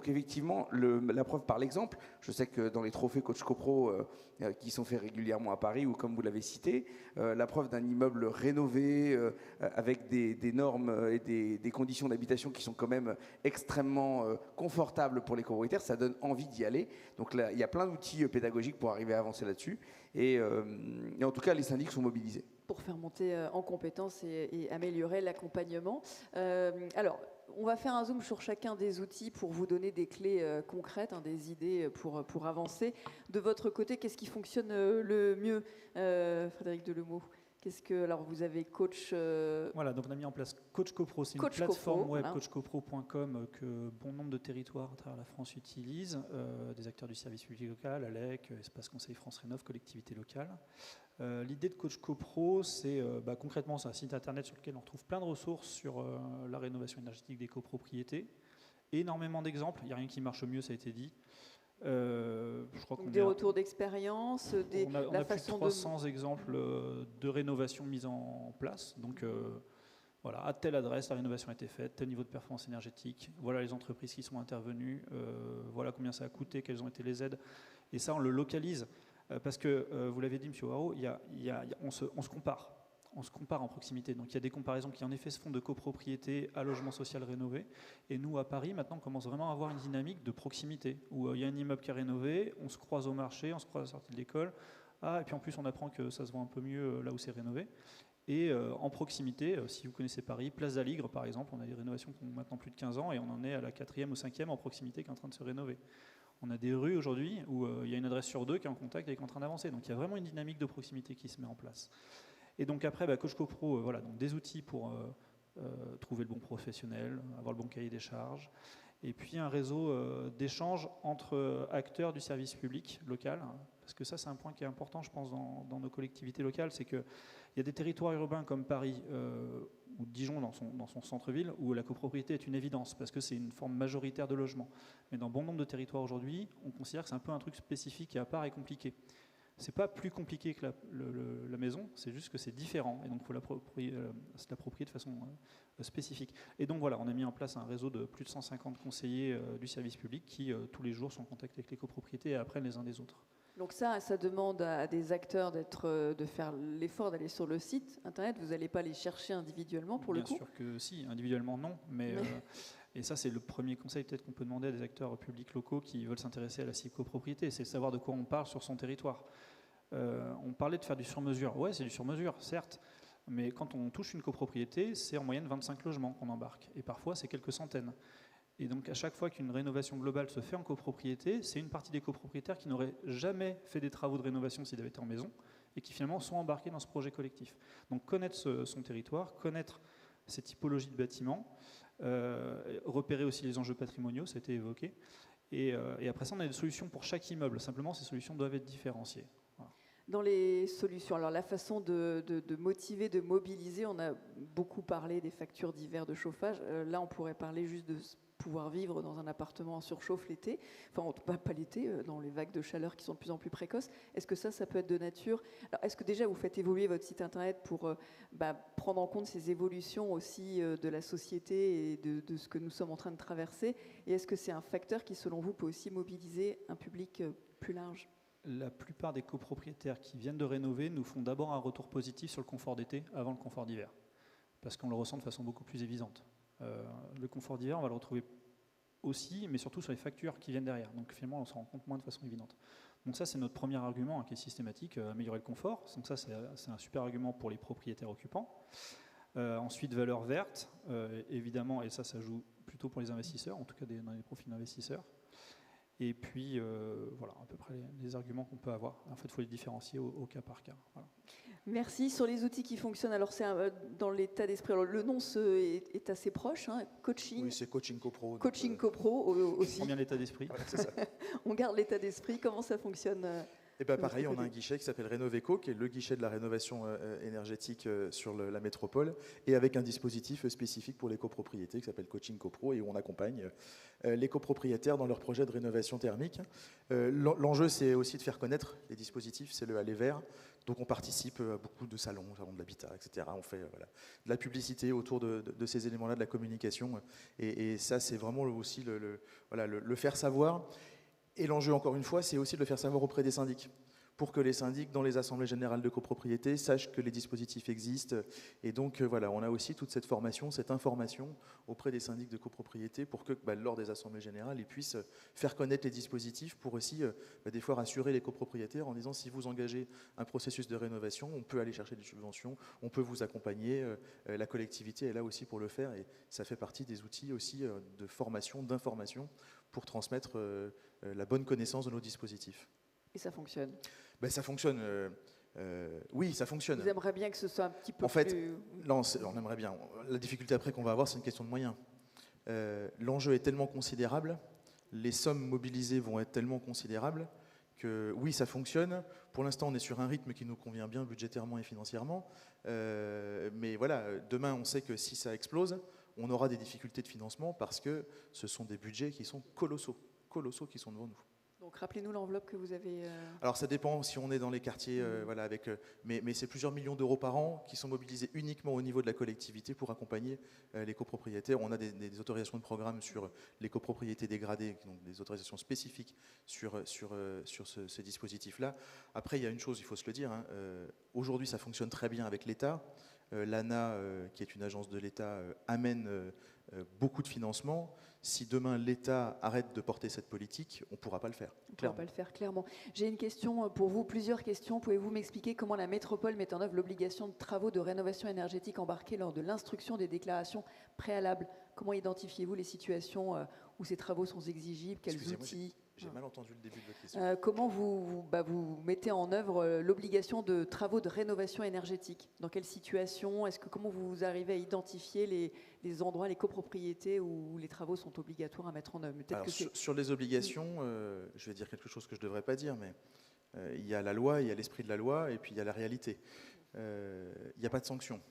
effectivement, la preuve par l'exemple, je sais que dans les trophées Coach Copro qui sont faits régulièrement à Paris, ou comme vous l'avez cité, la preuve d'un immeuble rénové avec des normes et des conditions d'habitation qui sont quand même extrêmement confortables pour les copropriétaires, ça donne envie d'y aller. Donc là, il y a plein d'outils pédagogiques pour arriver à avancer là-dessus. Et en tout cas, les syndics sont mobilisés. Pour faire monter en compétences et améliorer l'accompagnement. Alors, on va faire un zoom sur chacun des outils pour vous donner des clés concrètes, hein, des idées pour avancer. De votre côté, qu'est-ce qui fonctionne le mieux, Frédéric Delemot? Alors vous avez Coach... Voilà, donc on a mis en place Coach Copro, c'est une plateforme web, coachcopro.com, que bon nombre de territoires à travers la France utilisent, des acteurs du service public local, ALEC, Espace Conseil France Rénov, collectivités locales. L'idée de Coach Copro, c'est concrètement, c'est un site internet sur lequel on retrouve plein de ressources sur la rénovation énergétique des copropriétés. Énormément d'exemples, il n'y a rien qui marche mieux, ça a été dit. Je crois des retours d'expérience, on a plus de 300 exemples de rénovation mise en place. Donc voilà, à telle adresse, la rénovation a été faite, tel niveau de performance énergétique, voilà les entreprises qui sont intervenues, voilà combien ça a coûté, quelles ont été les aides. Et ça, on le localise. Parce que, vous l'avez dit, M. Waro, on se compare. On se compare en proximité. Donc il y a des comparaisons qui en effet se font de copropriété à logement social rénové. Et nous, à Paris, maintenant, on commence vraiment à avoir une dynamique de proximité, où il y a un immeuble qui est rénové, on se croise au marché, on se croise à la sortie de l'école. Et puis en plus, on apprend que ça se vend un peu mieux là où c'est rénové. Et en proximité, si vous connaissez Paris, Place d'Aligre, par exemple, on a des rénovations qui ont maintenant plus de 15 ans, et on en est à la 4e ou 5e en proximité qui est en train de se rénover. On a des rues aujourd'hui où il y a une adresse sur 2 qui est en contact et qui est en train d'avancer. Donc il y a vraiment une dynamique de proximité qui se met en place. Et donc après, Coach Copro, voilà, donc des outils pour trouver le bon professionnel, avoir le bon cahier des charges. Et puis un réseau d'échanges entre acteurs du service public local. Parce que ça, c'est un point qui est important, je pense, dans nos collectivités locales. C'est qu'il y a des territoires urbains comme Paris ou Dijon dans son centre-ville où la copropriété est une évidence parce que c'est une forme majoritaire de logement. Mais dans bon nombre de territoires aujourd'hui, on considère que c'est un peu un truc spécifique et à part et compliqué. C'est pas plus compliqué que la maison, c'est juste que c'est différent et donc il faut se l'approprier de façon spécifique. Et donc voilà, on a mis en place un réseau de plus de 150 conseillers du service public qui tous les jours sont en contact avec les copropriétés et apprennent les uns des autres. Donc ça demande à des acteurs de faire l'effort d'aller sur le site internet. Vous n'allez pas les chercher individuellement pour le coup? Bien sûr que si, individuellement non, mais et ça c'est le premier conseil peut-être qu'on peut demander à des acteurs publics locaux qui veulent s'intéresser à la copropriété, c'est de savoir de quoi on parle sur son territoire. On parlait de faire du sur-mesure. Ouais, c'est du sur-mesure, certes, mais quand on touche une copropriété, c'est en moyenne 25 logements qu'on embarque, et parfois c'est quelques centaines. Et donc à chaque fois qu'une rénovation globale se fait en copropriété, c'est une partie des copropriétaires qui n'auraient jamais fait des travaux de rénovation s'ils avaient été en maison et qui finalement sont embarqués dans ce projet collectif. Donc connaître son territoire, connaître ces typologies de bâtiments, repérer aussi les enjeux patrimoniaux, ça a été évoqué. Et après ça, on a des solutions pour chaque immeuble. Simplement, ces solutions doivent être différenciées. Voilà. Dans les solutions, alors la façon de motiver, de mobiliser, on a beaucoup parlé des factures d'hiver de chauffage. Là, on pourrait parler juste de pouvoir vivre dans un appartement en surchauffe l'été, enfin pas l'été, dans les vagues de chaleur qui sont de plus en plus précoces. Est-ce que ça peut être de nature? Alors, est-ce que déjà vous faites évoluer votre site internet pour prendre en compte ces évolutions aussi de la société et de ce que nous sommes en train de traverser? Et est-ce que c'est un facteur qui, selon vous, peut aussi mobiliser un public plus large? la plupart des copropriétaires qui viennent de rénover nous font d'abord un retour positif sur le confort d'été avant le confort d'hiver, parce qu'on le ressent de façon beaucoup plus évidente. Le confort d'hiver, on va le retrouver aussi, mais surtout sur les factures qui viennent derrière. Donc finalement, on s'en rend compte moins de façon évidente. Donc ça, c'est notre premier argument qui est systématique, améliorer le confort. Donc ça, c'est un super argument pour les propriétaires occupants. Ensuite, valeur verte, évidemment, et ça joue plutôt pour les investisseurs, en tout cas dans les profils d'investisseurs. Et puis, voilà, à peu près les arguments qu'on peut avoir. En fait, il faut les différencier au cas par cas. Voilà. Merci. Sur les outils qui fonctionnent, alors c'est dans l'état d'esprit. Alors, le nom est assez proche, hein, coaching. Oui, c'est Coaching CoPro. Coaching CoPro aussi. On prend bien l'état d'esprit. Voilà, c'est ça. On garde l'état d'esprit. Comment ça fonctionne Et bien pareil, on a un guichet qui s'appelle Rénoveco, qui est le guichet de la rénovation énergétique sur la métropole, et avec un dispositif spécifique pour les copropriétés qui s'appelle Coaching CoPro, et où on accompagne les copropriétaires dans leurs projets de rénovation thermique. L'enjeu, c'est aussi de faire connaître les dispositifs, c'est le aller vers. Donc on participe à beaucoup de salons de l'habitat, etc. On fait de la publicité autour de ces éléments-là, de la communication, et ça, c'est vraiment aussi le faire savoir. Et l'enjeu, encore une fois, c'est aussi de le faire savoir auprès des syndics, pour que les syndics, dans les assemblées générales de copropriété, sachent que les dispositifs existent. Et donc, voilà, on a aussi toute cette formation, cette information auprès des syndics de copropriété, pour que, lors des assemblées générales, ils puissent faire connaître les dispositifs, pour aussi, des fois, rassurer les copropriétaires en disant, si vous engagez un processus de rénovation, on peut aller chercher des subventions, on peut vous accompagner, la collectivité est là aussi pour le faire, et ça fait partie des outils aussi de formation, d'information, pour transmettre la bonne connaissance de nos dispositifs. Et ça fonctionne? Ça fonctionne. Oui, ça fonctionne. Vous aimeriez bien que ce soit un petit peu en fait, plus... Non, on aimerait bien. La difficulté après qu'on va avoir, c'est une question de moyens. L'enjeu est tellement considérable, les sommes mobilisées vont être tellement considérables que oui, ça fonctionne. Pour l'instant, on est sur un rythme qui nous convient bien budgétairement et financièrement. Mais voilà, demain, on sait que si ça explose, on aura des difficultés de financement parce que ce sont des budgets qui sont colossaux qui sont devant nous. Donc rappelez-nous l'enveloppe que vous avez... Alors ça dépend si on est dans les quartiers, mais c'est plusieurs millions d'euros par an qui sont mobilisés uniquement au niveau de la collectivité pour accompagner les copropriétaires. On a des autorisations de programme sur les copropriétés dégradées, donc des autorisations spécifiques sur ce dispositif-là. Après, il y a une chose, il faut se le dire, aujourd'hui ça fonctionne très bien avec l'État. L'ANA, qui est une agence de l'État, amène beaucoup de financement. Si demain l'État arrête de porter cette politique, on ne pourra pas le faire. On ne pourra pas le faire, clairement. J'ai une question pour vous, plusieurs questions. Pouvez-vous m'expliquer comment la métropole met en œuvre l'obligation de travaux de rénovation énergétique embarqués lors de l'instruction des déclarations préalables? Comment identifiez-vous les situations où ces travaux sont exigibles? Quels outils? J'ai mal entendu le début de votre question. Comment vous mettez en œuvre l'obligation de travaux de rénovation énergétique? Dans quelle situation? Comment vous arrivez à identifier les endroits, les copropriétés où les travaux sont obligatoires à mettre en œuvre? Alors, sur les obligations, je vais dire quelque chose que je ne devrais pas dire, mais il y a la loi, il y a l'esprit de la loi, et puis il y a la réalité. Il n'y a pas de sanction.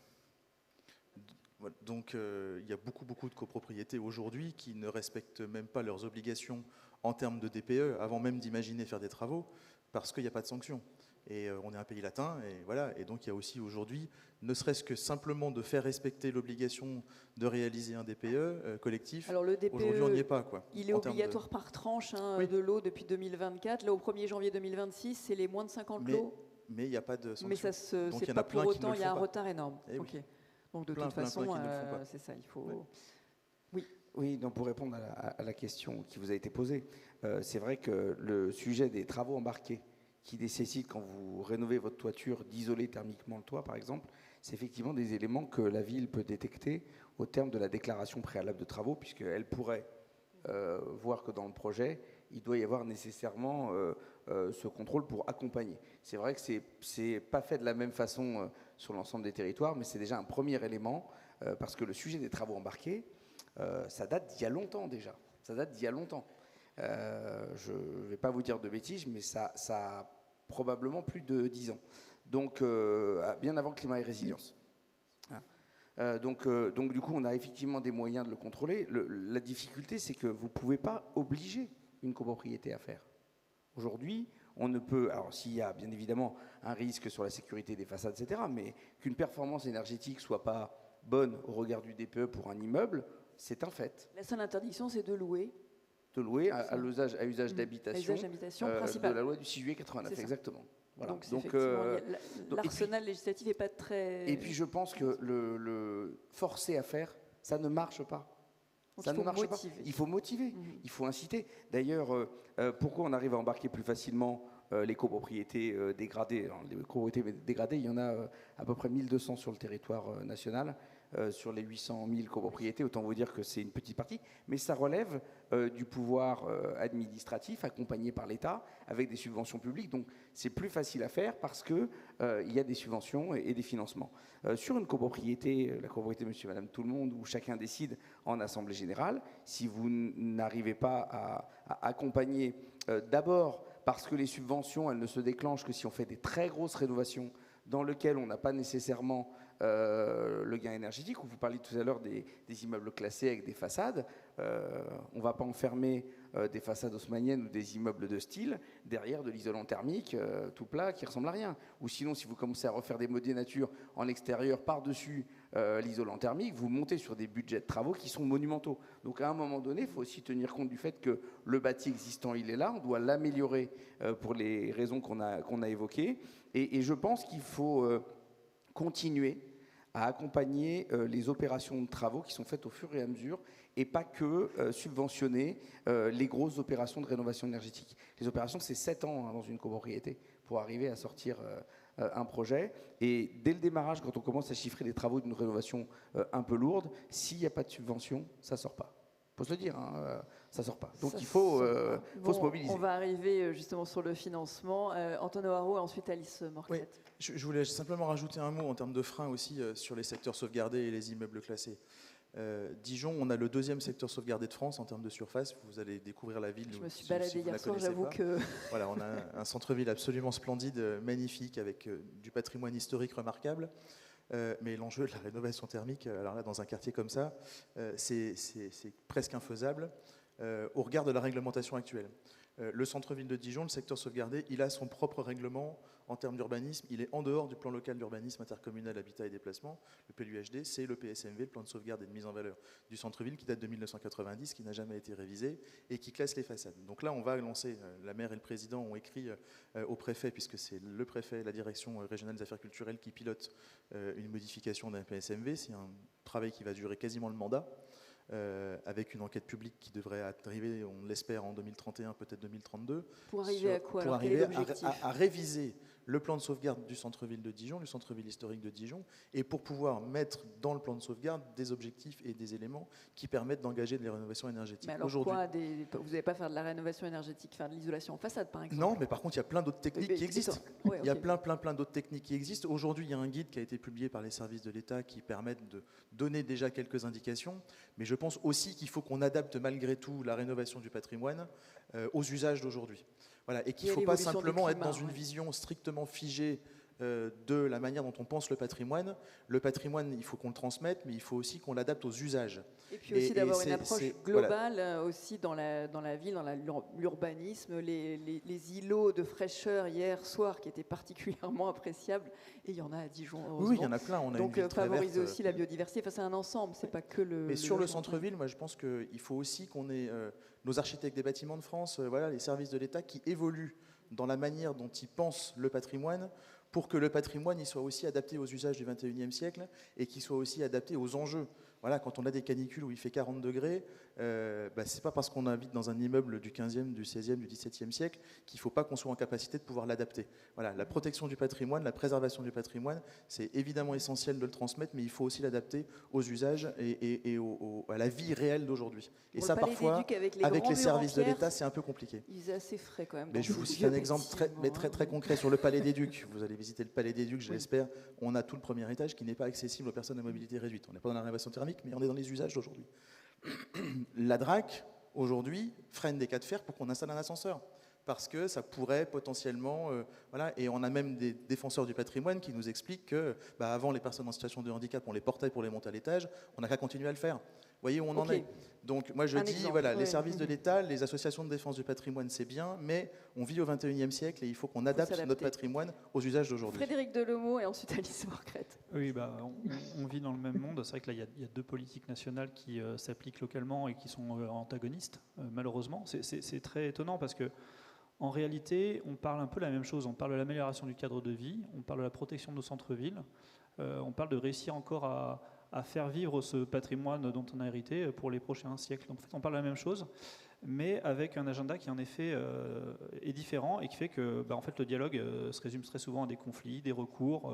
Donc il y a beaucoup de copropriétés aujourd'hui qui ne respectent même pas leurs obligations en termes de DPE, avant même d'imaginer faire des travaux, parce qu'il n'y a pas de sanction. Et on est un pays latin, et voilà. Et donc il y a aussi aujourd'hui, ne serait-ce que simplement de faire respecter l'obligation de réaliser un DPE collectif. Alors le DPE, aujourd'hui, on n'y est pas, quoi. Il est obligatoire par tranche de lots depuis 2024. Là, au 1er janvier 2026, c'est les moins de 50 lots. Mais il n'y a pas de sanction. Mais ça c'est pas pour autant, il y a un retard énorme. Okay. Donc de toute façon, c'est ça, il faut... Ouais. Oui, donc pour répondre à la question qui vous a été posée, c'est vrai que le sujet des travaux embarqués qui nécessitent, quand vous rénovez votre toiture, d'isoler thermiquement le toit, par exemple, c'est effectivement des éléments que la ville peut détecter au terme de la déclaration préalable de travaux, puisqu'elle pourrait voir que dans le projet, il doit y avoir nécessairement ce contrôle pour accompagner. C'est vrai que c'est pas fait de la même façon sur l'ensemble des territoires, mais c'est déjà un premier élément, parce que le sujet des travaux embarqués, ça date d'il y a longtemps déjà. Ça date d'il y a longtemps. Je ne vais pas vous dire de bêtises, mais ça a probablement plus de 10 ans. Donc, bien avant Climat et Résilience. Donc, du coup, on a effectivement des moyens de le contrôler. La difficulté, c'est que vous ne pouvez pas obliger une copropriété à faire. Aujourd'hui, on ne peut... Alors, s'il y a bien évidemment un risque sur la sécurité des façades, etc., mais qu'une performance énergétique ne soit pas bonne au regard du DPE pour un immeuble, c'est un fait. La seule interdiction, c'est de louer. de louer à usage d'habitation de la loi du 6 juillet 89, exactement. Voilà. Donc l'arsenal législatif n'est pas très... Et puis je pense que le forcer à faire, ça ne marche pas. Donc ça ne marche pas. Il faut motiver, il faut inciter. D'ailleurs, pourquoi on arrive à embarquer plus facilement les copropriétés dégradées? Alors, les copropriétés dégradées, il y en a à peu près 1200 sur le territoire national. Sur les 800 000 copropriétés, autant vous dire que c'est une petite partie, mais ça relève du pouvoir administratif accompagné par l'État avec des subventions publiques. Donc c'est plus facile à faire parce qu'il y a des subventions et des financements. Sur une copropriété, la copropriété Monsieur, Madame, tout le monde, où chacun décide en assemblée générale, si vous n'arrivez pas à accompagner d'abord parce que les subventions, elles ne se déclenchent que si on fait des très grosses rénovations dans lesquelles on n'a pas nécessairement le gain énergétique. Vous parliez tout à l'heure des immeubles classés avec des façades. On ne va pas enfermer des façades haussmanniennes ou des immeubles de style derrière de l'isolant thermique tout plat qui ressemble à rien. Ou sinon, si vous commencez à refaire des modés nature en extérieur par-dessus l'isolant thermique, vous montez sur des budgets de travaux qui sont monumentaux. Donc à un moment donné, il faut aussi tenir compte du fait que le bâti existant, il est là, on doit l'améliorer pour les raisons qu'on a évoquées. Et je pense qu'il faut continuer à accompagner les opérations de travaux qui sont faites au fur et à mesure et pas que subventionner les grosses opérations de rénovation énergétique. Les opérations, c'est 7 ans dans une copropriété pour arriver à sortir un projet. Et dès le démarrage, quand on commence à chiffrer des travaux d'une rénovation un peu lourde, s'il n'y a pas de subvention, ça ne sort pas. Il faut se le dire, ça ne sort pas. Donc il faut se mobiliser. On va arriver justement sur le financement. Antonin Haro et ensuite Alice Morquette. Oui. Je voulais simplement rajouter un mot en termes de frein aussi sur les secteurs sauvegardés et les immeubles classés. Dijon, on a le 2e secteur sauvegardé de France en termes de surface. Vous allez découvrir la ville. Je me suis baladée hier soir, j'avoue que... Voilà, on a un centre-ville absolument splendide, magnifique, avec du patrimoine historique remarquable. Mais l'enjeu de la rénovation thermique, alors là, dans un quartier comme ça, c'est presque infaisable au regard de la réglementation actuelle. Le centre-ville de Dijon, le secteur sauvegardé, il a son propre règlement en termes d'urbanisme. Il est en dehors du plan local d'urbanisme intercommunal habitat et déplacement. Le PLUHD, c'est le PSMV, le plan de sauvegarde et de mise en valeur du centre-ville, qui date de 1990, qui n'a jamais été révisé et qui classe les façades. Donc là, on va lancer, la maire et le président ont écrit au préfet, puisque c'est le préfet, la direction régionale des affaires culturelles qui pilote une modification d'un PSMV. C'est un travail qui va durer quasiment le mandat. Avec une enquête publique qui devrait arriver, on l'espère, en 2031, peut-être 2032. Pour arriver à quoi? Pour arriver à réviser le plan de sauvegarde du centre-ville de Dijon, du centre-ville historique de Dijon, et pour pouvoir mettre dans le plan de sauvegarde des objectifs et des éléments qui permettent d'engager des rénovations énergétiques. Mais alors quoi, vous n'allez pas faire de la rénovation énergétique, faire de l'isolation en façade, par exemple? Non, mais par contre, il y a plein d'autres techniques qui existent. Ouais, okay. Il y a plein d'autres techniques qui existent. Aujourd'hui, il y a un guide qui a été publié par les services de l'État qui permettent de donner déjà quelques indications, mais je pense aussi qu'il faut qu'on adapte malgré tout la rénovation du patrimoine aux usages d'aujourd'hui. Voilà, et qu'il ne faut pas simplement être dans une vision strictement figée de la manière dont on pense le patrimoine. Le patrimoine, il faut qu'on le transmette, mais il faut aussi qu'on l'adapte aux usages. Et puis aussi d'avoir une approche globale aussi dans la ville, dans l'urbanisme, les îlots de fraîcheur hier soir qui étaient particulièrement appréciables, et il y en a à Dijon, heureusement. Oui, il y en a plein. On a donc une ville favoriser aussi la biodiversité, enfin, c'est un ensemble, c'est pas que le... Mais sur le centre-ville, moi je pense qu'il faut aussi qu'on ait nos architectes des bâtiments de France, voilà, les services de l'État qui évoluent dans la manière dont ils pensent le patrimoine, pour que le patrimoine il soit aussi adapté aux usages du XXIe siècle et qu'il soit aussi adapté aux enjeux. Voilà, quand on a des canicules où il fait 40 degrés, c'est pas parce qu'on habite dans un immeuble du 15e, du 16e, du 17e siècle qu'il ne faut pas qu'on soit en capacité de pouvoir l'adapter. Voilà, la protection du patrimoine, la préservation du patrimoine, c'est évidemment essentiel de le transmettre, mais il faut aussi l'adapter aux usages et à la vie réelle d'aujourd'hui. Et ça, parfois, avec les services de l'État, c'est un peu compliqué. Il est assez frais quand même. Mais je vous cite un exemple très concret sur le Palais des Ducs. Vous allez visiter le Palais des Ducs, je l'espère. On a tout le premier étage qui n'est pas accessible aux personnes à mobilité réduite. On n'est pas dans la rénovation thermique, mais on est dans les usages d'aujourd'hui. La DRAC, aujourd'hui, freine des cas de fer pour qu'on installe un ascenseur. Parce que ça pourrait potentiellement... voilà, et on a même des défenseurs du patrimoine qui nous expliquent que avant, les personnes en situation de handicap, on les portait pour les monter à l'étage, on n'a qu'à continuer à le faire. voyez où on en est. Donc moi je dis, exemple, voilà, les services de l'État, les associations de défense du patrimoine, c'est bien, mais on vit au XXIe siècle et il faut qu'on adapte notre patrimoine aux usages d'aujourd'hui. Frédéric Delomo et ensuite Alice Morcrette. Oui, on vit dans le même monde. C'est vrai que là, il y a deux politiques nationales qui s'appliquent localement et qui sont antagonistes, malheureusement. C'est très étonnant parce que en réalité, on parle un peu la même chose. On parle de l'amélioration du cadre de vie, on parle de la protection de nos centres-villes, on parle de réussir encore à faire vivre ce patrimoine dont on a hérité pour les prochains siècles. Donc en fait, on parle de la même chose, mais avec un agenda qui en effet est différent et qui fait que en fait, le dialogue se résume très souvent à des conflits, des recours,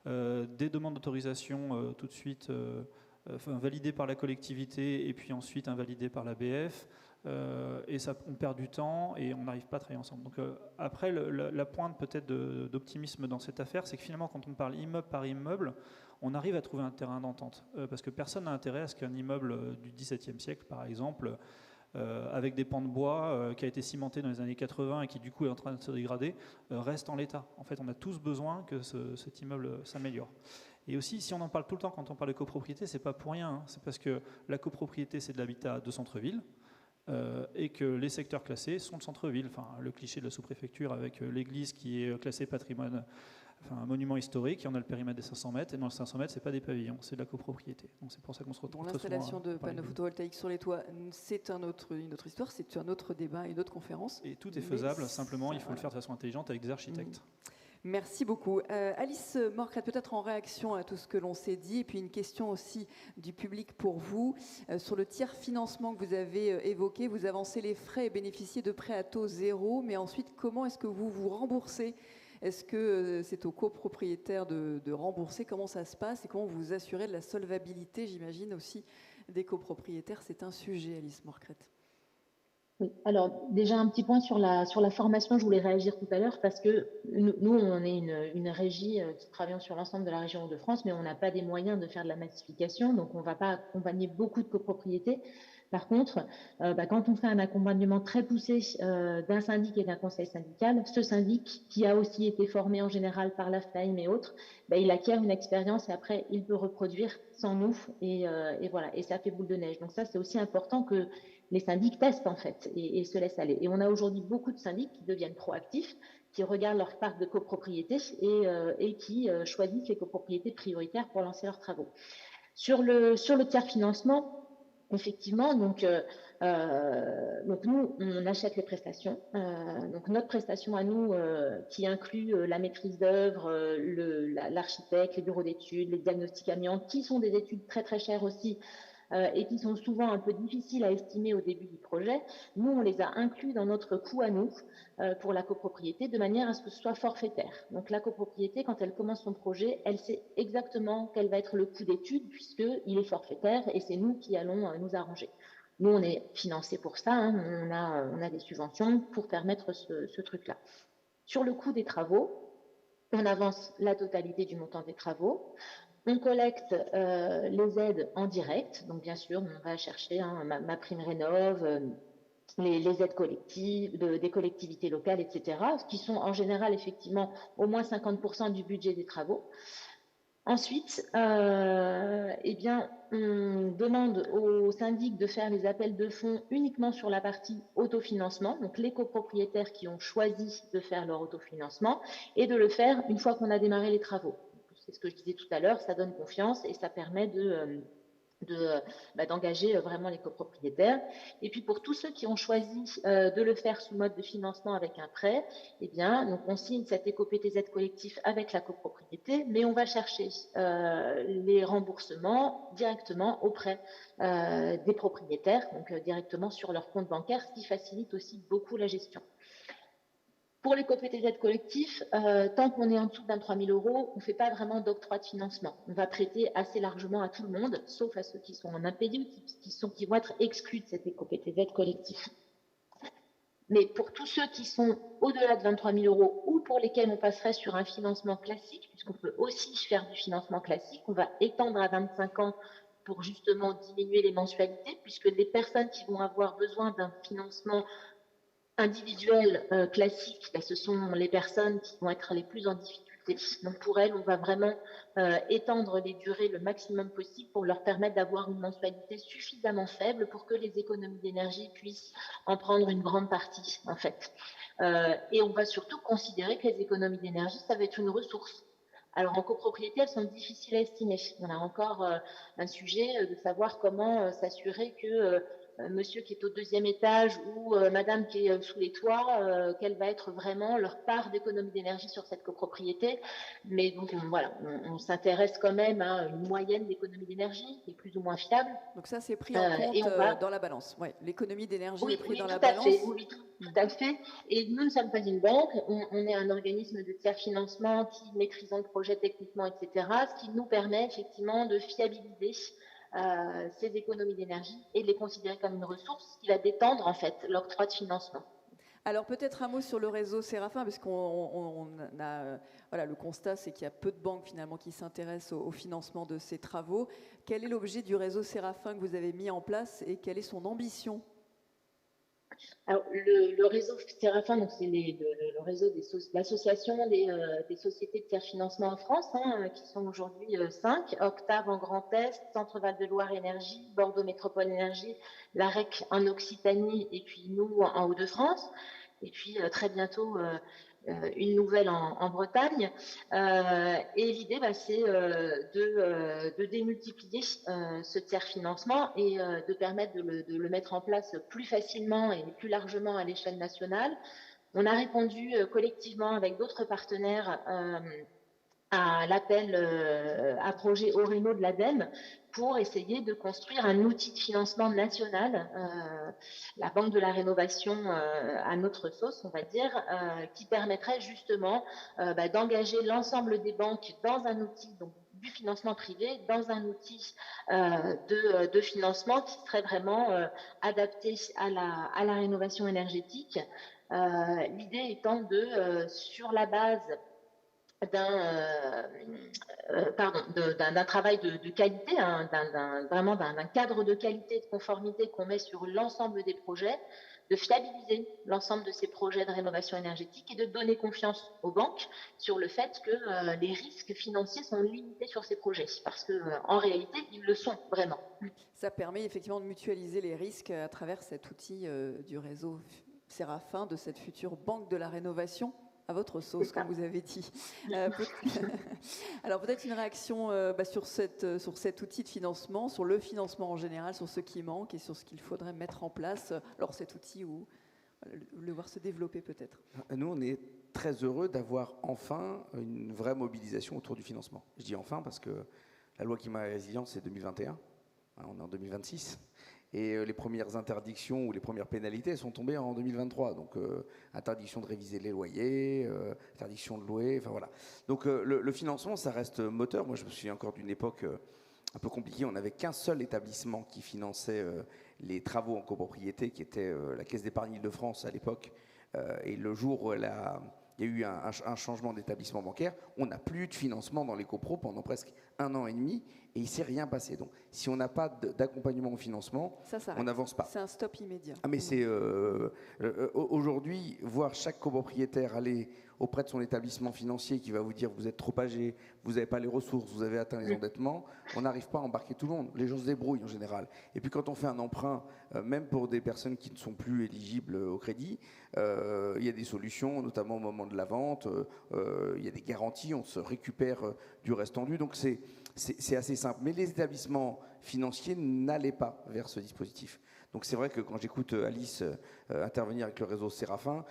des demandes d'autorisation tout de suite validées par la collectivité et puis ensuite invalidées par l'ABF. Et ça, on perd du temps et on n'arrive pas à travailler ensemble. Donc après, la pointe peut-être d'optimisme dans cette affaire, c'est que finalement, quand on parle immeuble par immeuble, on arrive à trouver un terrain d'entente. Parce que personne n'a intérêt à ce qu'un immeuble du XVIIe siècle, par exemple, avec des pans de bois, qui a été cimenté dans les années 80 et qui du coup est en train de se dégrader, reste en l'état. En fait, on a tous besoin que cet immeuble s'améliore. Et aussi, si on en parle tout le temps quand on parle de copropriété, c'est pas pour rien. Hein. C'est parce que la copropriété, c'est de l'habitat de centre-ville. Et que les secteurs classés sont le centre-ville. Enfin, le cliché de la sous-préfecture avec l'église qui est classée patrimoine, enfin un monument historique, et on a le périmètre des 500 mètres, et dans les 500 mètres, c'est pas des pavillons, c'est de la copropriété. Donc c'est pour ça qu'on se retrouve. L'installation de panneaux photovoltaïques sur les toits, c'est une autre histoire, c'est un autre débat, une autre conférence. Et tout est faisable, simplement il faut le faire de façon intelligente avec des architectes. Merci beaucoup. Alice Morcrette, peut-être en réaction à tout ce que l'on s'est dit, et puis une question aussi du public pour vous. Sur le tiers financement que vous avez évoqué, vous avancez les frais et bénéficiez de prêts à taux zéro, mais ensuite, comment est-ce que vous vous remboursez ? Est-ce que c'est aux copropriétaires de rembourser ? Comment ça se passe et comment vous vous assurez de la solvabilité, j'imagine, aussi des copropriétaires ? C'est un sujet, Alice Morcrette. Oui, alors déjà un petit point sur la formation, je voulais réagir tout à l'heure parce que nous on est une régie qui travaille sur l'ensemble de la région de France, mais on n'a pas des moyens de faire de la massification, donc on ne va pas accompagner beaucoup de copropriétés. Par contre, quand on fait un accompagnement très poussé d'un syndic et d'un conseil syndical, ce syndic qui a aussi été formé en général par l'AFNAIM et autres, il acquiert une expérience et après il peut reproduire sans nous et voilà, et ça fait boule de neige. Donc ça c'est aussi important que les syndics testent en fait et se laissent aller. Et on a aujourd'hui beaucoup de syndics qui deviennent proactifs, qui regardent leur parc de copropriété et qui choisissent les copropriétés prioritaires pour lancer leurs travaux. Sur le tiers financement, effectivement, donc nous, on achète les prestations. Donc notre prestation à nous, qui inclut la maîtrise d'œuvre, l'architecte, les bureaux d'études, les diagnostics amiantes, qui sont des études très très chères aussi, et qui sont souvent un peu difficiles à estimer au début du projet, nous, on les a inclus dans notre coût à nous pour la copropriété de manière à ce que ce soit forfaitaire. Donc la copropriété, quand elle commence son projet, elle sait exactement quel va être le coût d'études puisqu'il est forfaitaire et c'est nous qui allons nous arranger. Nous, on est financé pour ça, hein, on a des subventions pour permettre ce truc-là. Sur le coût des travaux, on avance la totalité du montant des travaux. On collecte les aides en direct, donc bien sûr, on va chercher ma prime rénov', les aides collectives, des collectivités locales, etc., qui sont en général effectivement au moins 50% du budget des travaux. Ensuite, on demande aux syndics de faire les appels de fonds uniquement sur la partie autofinancement, donc les copropriétaires qui ont choisi de faire leur autofinancement, et de le faire une fois qu'on a démarré les travaux. C'est ce que je disais tout à l'heure, ça donne confiance et ça permet d'engager vraiment les copropriétaires. Et puis pour tous ceux qui ont choisi de le faire sous mode de financement avec un prêt, donc on signe cet éco-PTZ collectif avec la copropriété, mais on va chercher les remboursements directement auprès des propriétaires, donc directement sur leur compte bancaire, ce qui facilite aussi beaucoup la gestion. Pour les COPTZ collectifs, tant qu'on est en dessous d'un 3 000 €, on ne fait pas vraiment d'octroi de financement. On va prêter assez largement à tout le monde, sauf à ceux qui sont en impayés, qui vont être exclus de cet éco-PTZ collectif. Mais pour tous ceux qui sont au-delà de 23 000 € ou pour lesquels on passerait sur un financement classique, puisqu'on peut aussi faire du financement classique, on va étendre à 25 ans pour justement diminuer les mensualités, puisque les personnes qui vont avoir besoin d'un financement individuel classique, ce sont les personnes qui vont être les plus en difficulté difficultés. Donc pour elles, on va vraiment étendre les durées le maximum possible pour leur permettre d'avoir une mensualité suffisamment faible pour que les économies d'énergie puissent en prendre une grande partie, en fait. Et on va surtout considérer que les économies d'énergie, ça va être une ressource. Alors en copropriété, elles sont difficiles à estimer. On a encore un sujet de savoir comment s'assurer que monsieur qui est au 2e étage ou madame qui est sous les toits, quelle va être vraiment leur part d'économie d'énergie sur cette copropriété. Mais donc voilà, on s'intéresse quand même à une moyenne d'économie d'énergie qui est plus ou moins fiable. Donc ça, c'est pris en compte dans la balance. Ouais, l'économie d'énergie est prise dans la balance. Oui, tout à fait. Et nous ne sommes pas une banque, on est un organisme de tiers financement qui maîtrisons le projet techniquement, etc., ce qui nous permet effectivement de fiabiliser ces économies d'énergie et de les considérer comme une ressource, ce qui va détendre en fait l'octroi de financement. Alors peut-être un mot sur le réseau Séraphin, parce qu'on a, voilà, le constat, c'est qu'il y a peu de banques finalement qui s'intéressent au financement de ces travaux. Quel est l'objet du réseau Séraphin que vous avez mis en place et quelle est son ambition ? Alors, le réseau Séraphin, donc c'est le réseau de l'association des sociétés de tiers financement en France, qui sont aujourd'hui 5, Octave en Grand Est, Centre Val de Loire Énergie, Bordeaux Métropole Énergie, l'AREC en Occitanie et puis nous en Hauts-de-France. Et puis très bientôt une nouvelle en Bretagne. Et l'idée, c'est de démultiplier ce tiers financement et de permettre de le mettre en place plus facilement et plus largement à l'échelle nationale. On a répondu collectivement avec d'autres partenaires à l'appel à projet Oreno de l'ADEME pour essayer de construire un outil de financement national, la Banque de la Rénovation à notre sauce, on va dire, qui permettrait justement d'engager l'ensemble des banques dans un outil donc, du financement privé, dans un outil de financement qui serait vraiment adapté à la rénovation énergétique. L'idée étant sur la base d'un travail de qualité, vraiment d'un cadre de qualité et de conformité qu'on met sur l'ensemble des projets, de fiabiliser l'ensemble de ces projets de rénovation énergétique et de donner confiance aux banques sur le fait que les risques financiers sont limités sur ces projets, parce qu'en réalité, ils le sont vraiment. Ça permet effectivement de mutualiser les risques à travers cet outil du réseau Séraphin, de cette future banque de la rénovation. À votre sauce, comme vous avez dit. Alors peut-être une réaction sur cet outil de financement, sur le financement en général, sur ce qui manque et sur ce qu'il faudrait mettre en place. Alors cet outil, ou le voir se développer peut-être. Nous, on est très heureux d'avoir enfin une vraie mobilisation autour du financement. Je dis enfin parce que la loi Climat et Résilience, c'est 2021. On est en 2026. Et les premières interdictions ou les premières pénalités sont tombées en 2023. Donc, interdiction de réviser les loyers, interdiction de louer, enfin voilà. Donc, le financement, ça reste moteur. Moi, je me souviens encore d'une époque un peu compliquée. On n'avait qu'un seul établissement qui finançait les travaux en copropriété, qui était la Caisse d'épargne Île-de-France à l'époque. Et le jour où il y a eu un changement d'établissement bancaire, on n'a plus eu de financement dans les copros pendant presque 1 an et demi. Et il ne s'est rien passé. Donc, si on n'a pas d'accompagnement au financement, on n'avance pas. C'est un stop immédiat. Ah, mais c'est aujourd'hui, voir chaque copropriétaire aller auprès de son établissement financier qui va vous dire vous êtes trop âgé, vous n'avez pas les ressources, vous avez atteint les endettements, on n'arrive pas à embarquer tout le monde. Les gens se débrouillent en général. Et puis quand on fait un emprunt, même pour des personnes qui ne sont plus éligibles au crédit, il y a des solutions, notamment au moment de la vente, il y a des garanties, on se récupère du restant dû. Donc c'est assez simple. Mais les établissements financiers n'allaient pas vers ce dispositif. Donc c'est vrai que quand j'écoute Alice intervenir avec le réseau Séraphin,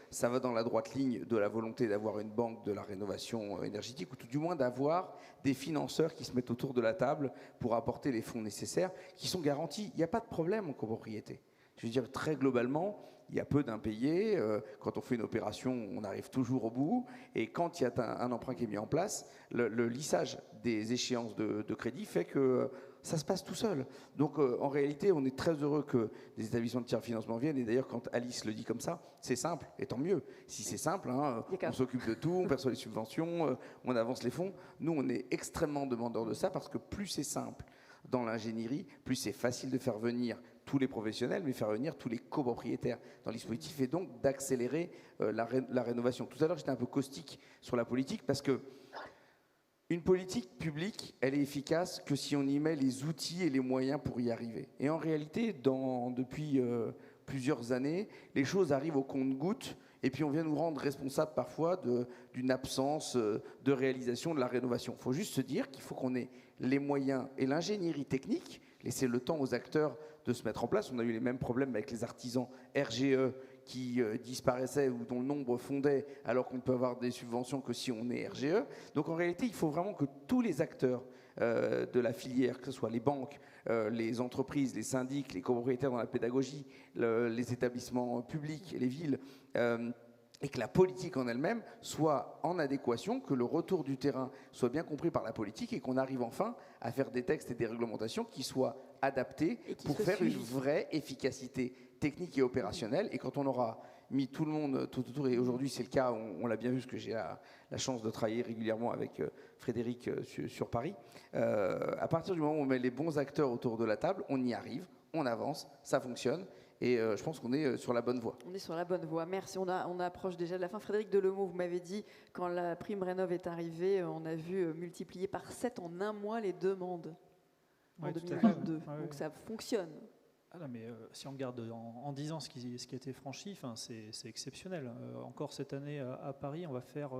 ça va dans la droite ligne de la volonté d'avoir une banque de la rénovation énergétique, ou tout du moins d'avoir des financeurs qui se mettent autour de la table pour apporter les fonds nécessaires, qui sont garantis. Il n'y a pas de problème en copropriété. Je veux dire, très globalement, il y a peu d'impayés. Quand on fait une opération, on arrive toujours au bout. Et quand il y a un emprunt qui est mis en place, le lissage des échéances de crédit fait que ça se passe tout seul. Donc, en réalité, on est très heureux que des établissements de tiers financement viennent. Et d'ailleurs, quand Alice le dit comme ça, c'est simple, et tant mieux. Si c'est simple, on s'occupe de tout, on perçoit les subventions, on avance les fonds. Nous, on est extrêmement demandeurs de ça parce que plus c'est simple dans l'ingénierie, plus c'est facile de faire venir tous les professionnels, mais faire venir tous les copropriétaires dans le dispositif et donc d'accélérer la rénovation. Tout à l'heure, j'étais un peu caustique sur la politique parce que une politique publique, elle est efficace que si on y met les outils et les moyens pour y arriver. Et en réalité, depuis plusieurs années, les choses arrivent au compte-gouttes et puis on vient nous rendre responsables parfois d'une absence de réalisation de la rénovation. Il faut juste se dire qu'il faut qu'on ait les moyens et l'ingénierie technique, laisser le temps aux acteurs de se mettre en place. On a eu les mêmes problèmes avec les artisans RGE qui disparaissaient ou dont le nombre fondait alors qu'on ne peut avoir des subventions que si on est RGE. Donc en réalité, il faut vraiment que tous les acteurs de la filière, que ce soit les banques, les entreprises, les syndics, les copropriétaires dans la pédagogie, les établissements publics, les villes, et que la politique en elle-même soit en adéquation, que le retour du terrain soit bien compris par la politique et qu'on arrive enfin à faire des textes et des réglementations qui soient adaptés pour faire une vraie efficacité technique et opérationnelle. Et quand on aura mis tout le monde tout autour, et aujourd'hui c'est le cas, on l'a bien vu, parce que j'ai la chance de travailler régulièrement avec Frédéric sur Paris, à partir du moment où on met les bons acteurs autour de la table, on y arrive, on avance, ça fonctionne. Et je pense qu'on est sur la bonne voie. On est sur la bonne voie. Merci. On approche déjà de la fin. Frédéric Delemot, vous m'avez dit, quand la prime Rénov' est arrivée, on a vu multiplier par 7 en un mois les demandes en 2022. Donc ça fonctionne. Ah non, mais si on regarde en 10 ans ce qui a été franchi, c'est exceptionnel. Encore cette année à Paris, on va faire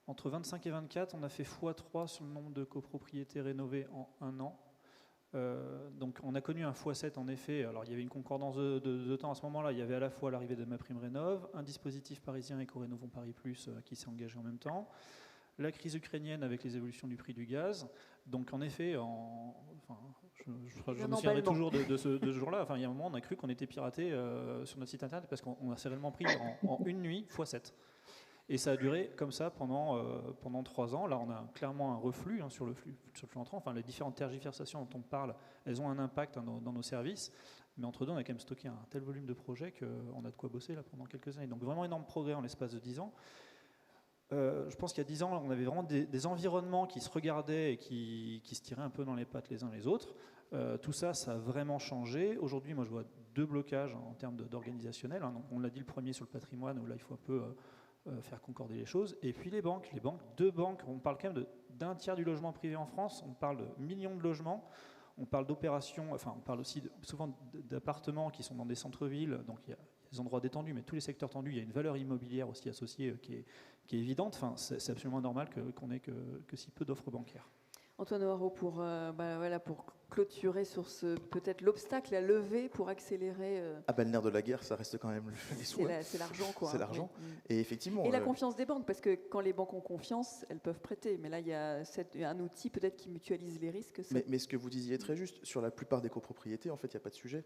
entre 25 et 24, on a fait x3 sur le nombre de copropriétés rénovées en un an. Donc on a connu un x7 en effet. Alors il y avait une concordance de temps à ce moment-là. Il y avait à la fois l'arrivée de MaPrimeRénov', un dispositif parisien Éco-Rénovons Paris Plus qui s'est engagé en même temps, la crise ukrainienne avec les évolutions du prix du gaz. Donc en effet, je me souviendrai toujours de ce jour-là. Enfin, il y a un moment, on a cru qu'on était piraté sur notre site internet parce qu'on a réellement pris en une nuit x7. Et ça a duré comme ça pendant 3 ans. Là, on a clairement un reflux sur le flux entrant. Enfin, les différentes tergiversations dont on parle, elles ont un impact dans nos services. Mais entre deux, on a quand même stocké un tel volume de projets qu'on a de quoi bosser là pendant quelques années. Donc vraiment énorme progrès en l'espace de 10 ans. Je pense qu'il y a 10 ans, on avait vraiment des environnements qui se regardaient et qui se tiraient un peu dans les pattes les uns les autres. Tout ça, ça a vraiment changé. Aujourd'hui, moi, je vois 2 blocages en termes d'organisationnel. Donc, on l'a dit, le premier sur le patrimoine, où là, il faut un peu faire concorder les choses. Et puis les banques, 2 banques, on parle quand même d'un tiers du logement privé en France, on parle de millions de logements, on parle d'opérations, enfin on parle aussi souvent d'appartements qui sont dans des centres-villes, donc il y a des endroits détendus, mais tous les secteurs tendus, il y a une valeur immobilière aussi associée qui est évidente. Enfin, c'est absolument normal qu'on ait que si peu d'offres bancaires. Antoine Noirot, pour clôturer sur peut-être l'obstacle à lever pour accélérer. Le nerf de la guerre, ça reste quand même les sous. C'est l'argent, quoi. C'est l'argent. Et effectivement. Et la confiance des banques, parce que quand les banques ont confiance, elles peuvent prêter. Mais là, il y a un outil peut-être qui mutualise les risques. Mais ce que vous disiez est très juste. Sur la plupart des copropriétés, en fait, il n'y a pas de sujet.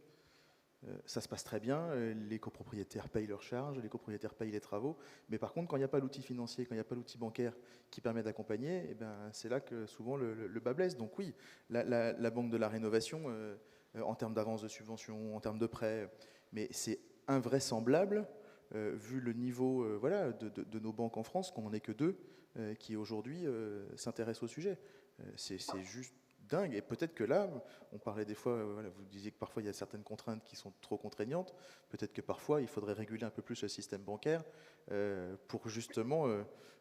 Ça se passe très bien, les copropriétaires payent leurs charges, les copropriétaires payent les travaux, mais par contre, quand il n'y a pas l'outil financier, quand il n'y a pas l'outil bancaire qui permet d'accompagner, c'est là que souvent le bas blesse. Donc oui, la Banque de la Rénovation, en termes d'avance de subvention, en termes de prêts, mais c'est invraisemblable, vu le niveau de nos banques en France, qu'on n'en est que 2, qui aujourd'hui s'intéressent au sujet. C'est juste dingue. Et peut-être que là, on parlait des fois, vous disiez que parfois il y a certaines contraintes qui sont trop contraignantes. Peut-être que parfois il faudrait réguler un peu plus le système bancaire pour justement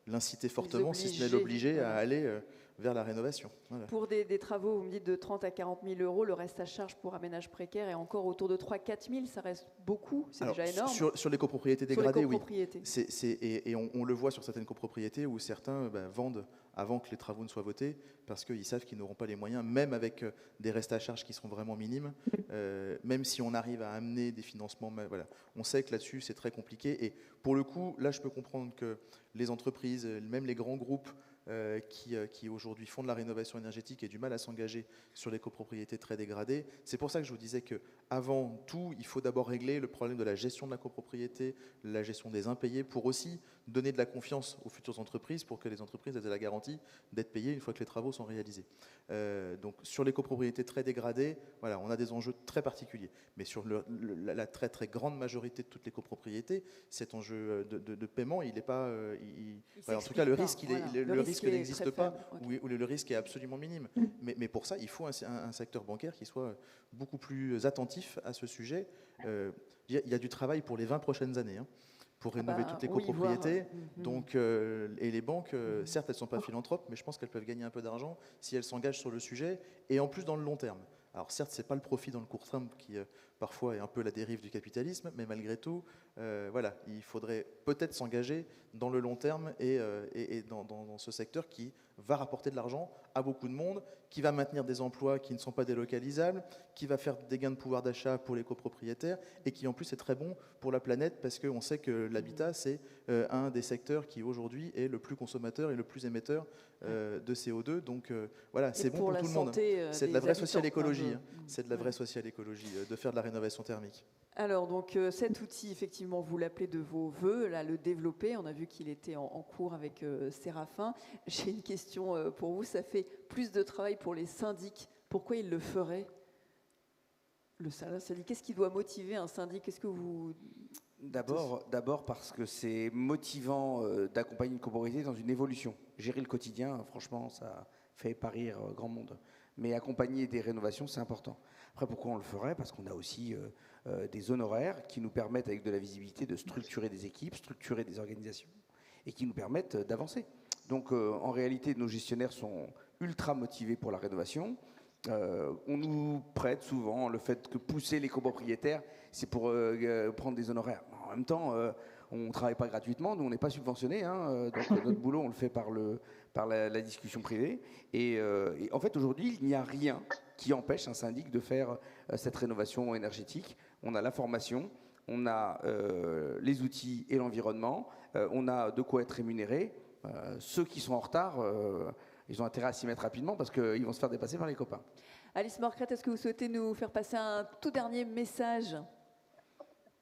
l'inciter fortement, si ce n'est l'obliger à aller vers la rénovation. Voilà. Pour des travaux, vous me dites de 30 à 40 000 euros, le reste à charge pour aménage précaire est encore autour de 3 4 000, ça reste beaucoup, c'est déjà énorme. Sur les copropriétés dégradées, sur les copropriétés. Oui. Et on le voit sur certaines copropriétés où certains vendent avant que les travaux ne soient votés, parce qu'ils savent qu'ils n'auront pas les moyens, même avec des restes à charge qui sont vraiment minimes, même si on arrive à amener des financements. Voilà. On sait que là-dessus, c'est très compliqué. Et pour le coup, là, je peux comprendre que les entreprises, même les grands groupes qui aujourd'hui font de la rénovation énergétique aient du mal à s'engager sur les copropriétés très dégradées. C'est pour ça que je vous disais qu'avant tout, il faut d'abord régler le problème de la gestion de la copropriété, la gestion des impayés, pour aussi donner de la confiance aux futures entreprises pour que les entreprises aient la garantie d'être payées une fois que les travaux sont réalisés. Donc sur les copropriétés très dégradées, voilà, on a des enjeux très particuliers. Mais sur la très très grande majorité de toutes les copropriétés, cet enjeu de paiement, il n'est pas... en tout cas, le risque, le risque n'existe pas, okay. ou le risque est absolument minime. Mais pour ça, il faut un secteur bancaire qui soit beaucoup plus attentif à ce sujet. Il y a du travail pour les 20 prochaines années, hein, pour rénover toutes les copropriétés. Donc, et les banques, certes, elles ne sont pas philanthropes, mais je pense qu'elles peuvent gagner un peu d'argent si elles s'engagent sur le sujet, et en plus dans le long terme. Alors certes, ce n'est pas le profit dans le court terme qui parfois est un peu la dérive du capitalisme, mais malgré tout, voilà, il faudrait peut-être s'engager dans le long terme et dans ce secteur qui va rapporter de l'argent à beaucoup de monde, qui va maintenir des emplois qui ne sont pas délocalisables, qui va faire des gains de pouvoir d'achat pour les copropriétaires et qui en plus est très bon pour la planète parce qu'on sait que l'habitat, c'est un des secteurs qui aujourd'hui est le plus consommateur et le plus émetteur de CO2. Donc voilà, c'est bon pour tout le monde. C'est de la vraie social écologie. C'est de la vraie social écologie de faire de la rénovation thermique. Alors, donc, cet outil, effectivement, vous l'appelez de vos voeux, là, le développer. On a vu qu'il était en cours avec Séraphin. J'ai une question pour vous. Ça fait plus de travail pour les syndics. Pourquoi ils le feraient, le syndic? Qu'est-ce qui doit motiver un syndic? Qu'est-ce que vous... D'abord parce que c'est motivant d'accompagner une copropriété dans une évolution. Gérer le quotidien, franchement, ça fait parir grand monde. Mais accompagner des rénovations, c'est important. Après, pourquoi on le ferait? Parce qu'on a aussi des honoraires qui nous permettent, avec de la visibilité, de structurer des équipes, structurer des organisations, et qui nous permettent d'avancer. Donc, en réalité, nos gestionnaires sont ultra motivés pour la rénovation. On nous prête souvent le fait que pousser les copropriétaires, c'est pour prendre des honoraires. En même temps, on ne travaille pas gratuitement, nous on n'est pas subventionnés, hein, donc notre boulot on le fait par la discussion privée. Et en fait aujourd'hui, il n'y a rien qui empêche un syndic de faire cette rénovation énergétique. On a la formation, on a les outils et l'environnement, on a de quoi être rémunéré. Ceux qui sont en retard, ils ont intérêt à s'y mettre rapidement parce qu'ils vont se faire dépasser par les copains. Alice Morcret, est-ce que vous souhaitez nous faire passer un tout dernier message?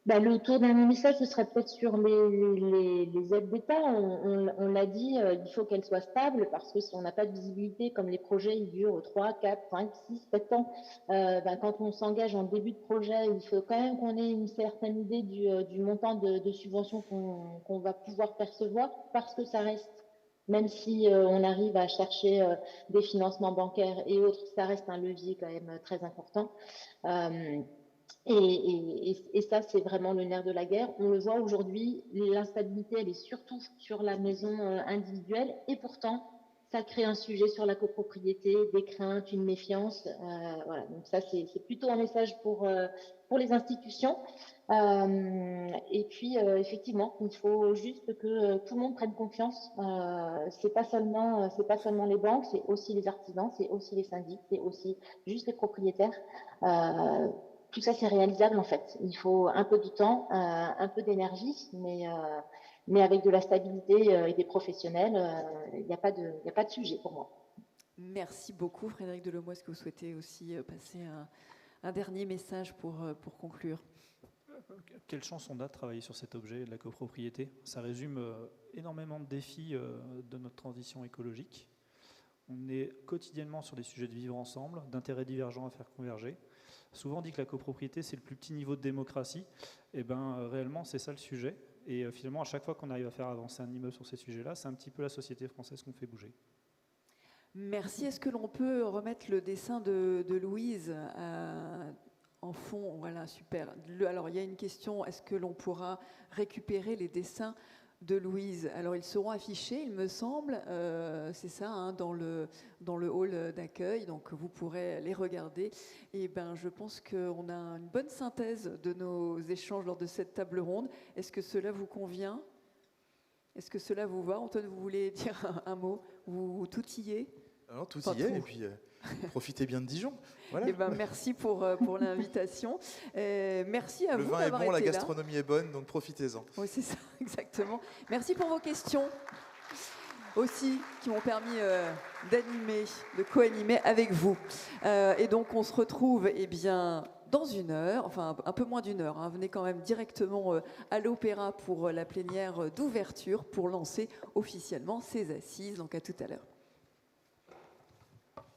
Le tout dernier message, ce serait peut-être sur les aides d'État. On l'a dit, il faut qu'elles soient stables parce que si on n'a pas de visibilité, comme les projets, ils durent 3, 4, 5, 6, 7 ans, quand on s'engage en début de projet, il faut quand même qu'on ait une certaine idée du montant de subvention qu'on va pouvoir percevoir parce que ça reste, même si on arrive à chercher des financements bancaires et autres, ça reste un levier quand même très important. Et ça, c'est vraiment le nerf de la guerre. On le voit aujourd'hui, l'instabilité, elle est surtout sur la maison individuelle. Et pourtant, ça crée un sujet sur la copropriété, des craintes, une méfiance. Voilà. Donc ça, c'est plutôt un message pour les institutions. Et puis, effectivement, il faut juste que tout le monde prenne confiance. C'est pas seulement les banques, c'est aussi les artisans, c'est aussi les syndics, c'est aussi juste les propriétaires. Tout ça, c'est réalisable en fait. Il faut un peu de temps, un peu d'énergie, mais avec de la stabilité et des professionnels, il n'y a pas de sujet pour moi. Merci beaucoup, Frédéric Delomoy. Est-ce que vous souhaitez aussi passer un dernier message pour conclure? Quelle chance on a de travailler sur cet objet de la copropriété. Ça résume énormément de défis de notre transition écologique. On est quotidiennement sur des sujets de vivre ensemble, d'intérêts divergents à faire converger. Souvent on dit que la copropriété, c'est le plus petit niveau de démocratie. Et réellement, c'est ça le sujet. Et finalement, à chaque fois qu'on arrive à faire avancer un immeuble sur ces sujets-là, c'est un petit peu la société française qu'on fait bouger. Merci. Est-ce que l'on peut remettre le dessin de Louise en fond? Voilà, super. Alors, il y a une question. Est-ce que l'on pourra récupérer les dessins de Louise? Alors, ils seront affichés, il me semble, c'est ça, hein, dans le hall d'accueil, donc vous pourrez les regarder. Et je pense qu'on a une bonne synthèse de nos échanges lors de cette table ronde. Est-ce que cela vous convient? Est-ce que cela vous va? Antoine, vous voulez dire un mot? Vous tout y est? Alors, tout y est, et puis profitez bien de Dijon. Voilà. Merci pour l'invitation. Merci à vous d'avoir été là. Le vin est bon, la gastronomie est bonne, donc profitez-en. Oui, c'est ça, exactement. Merci pour vos questions aussi, qui m'ont permis de co-animer avec vous. Et donc, on se retrouve dans 1 heure, enfin un peu moins d'1 heure. Hein. Venez quand même directement à l'Opéra pour la plénière d'ouverture pour lancer officiellement ces assises. Donc à tout à l'heure.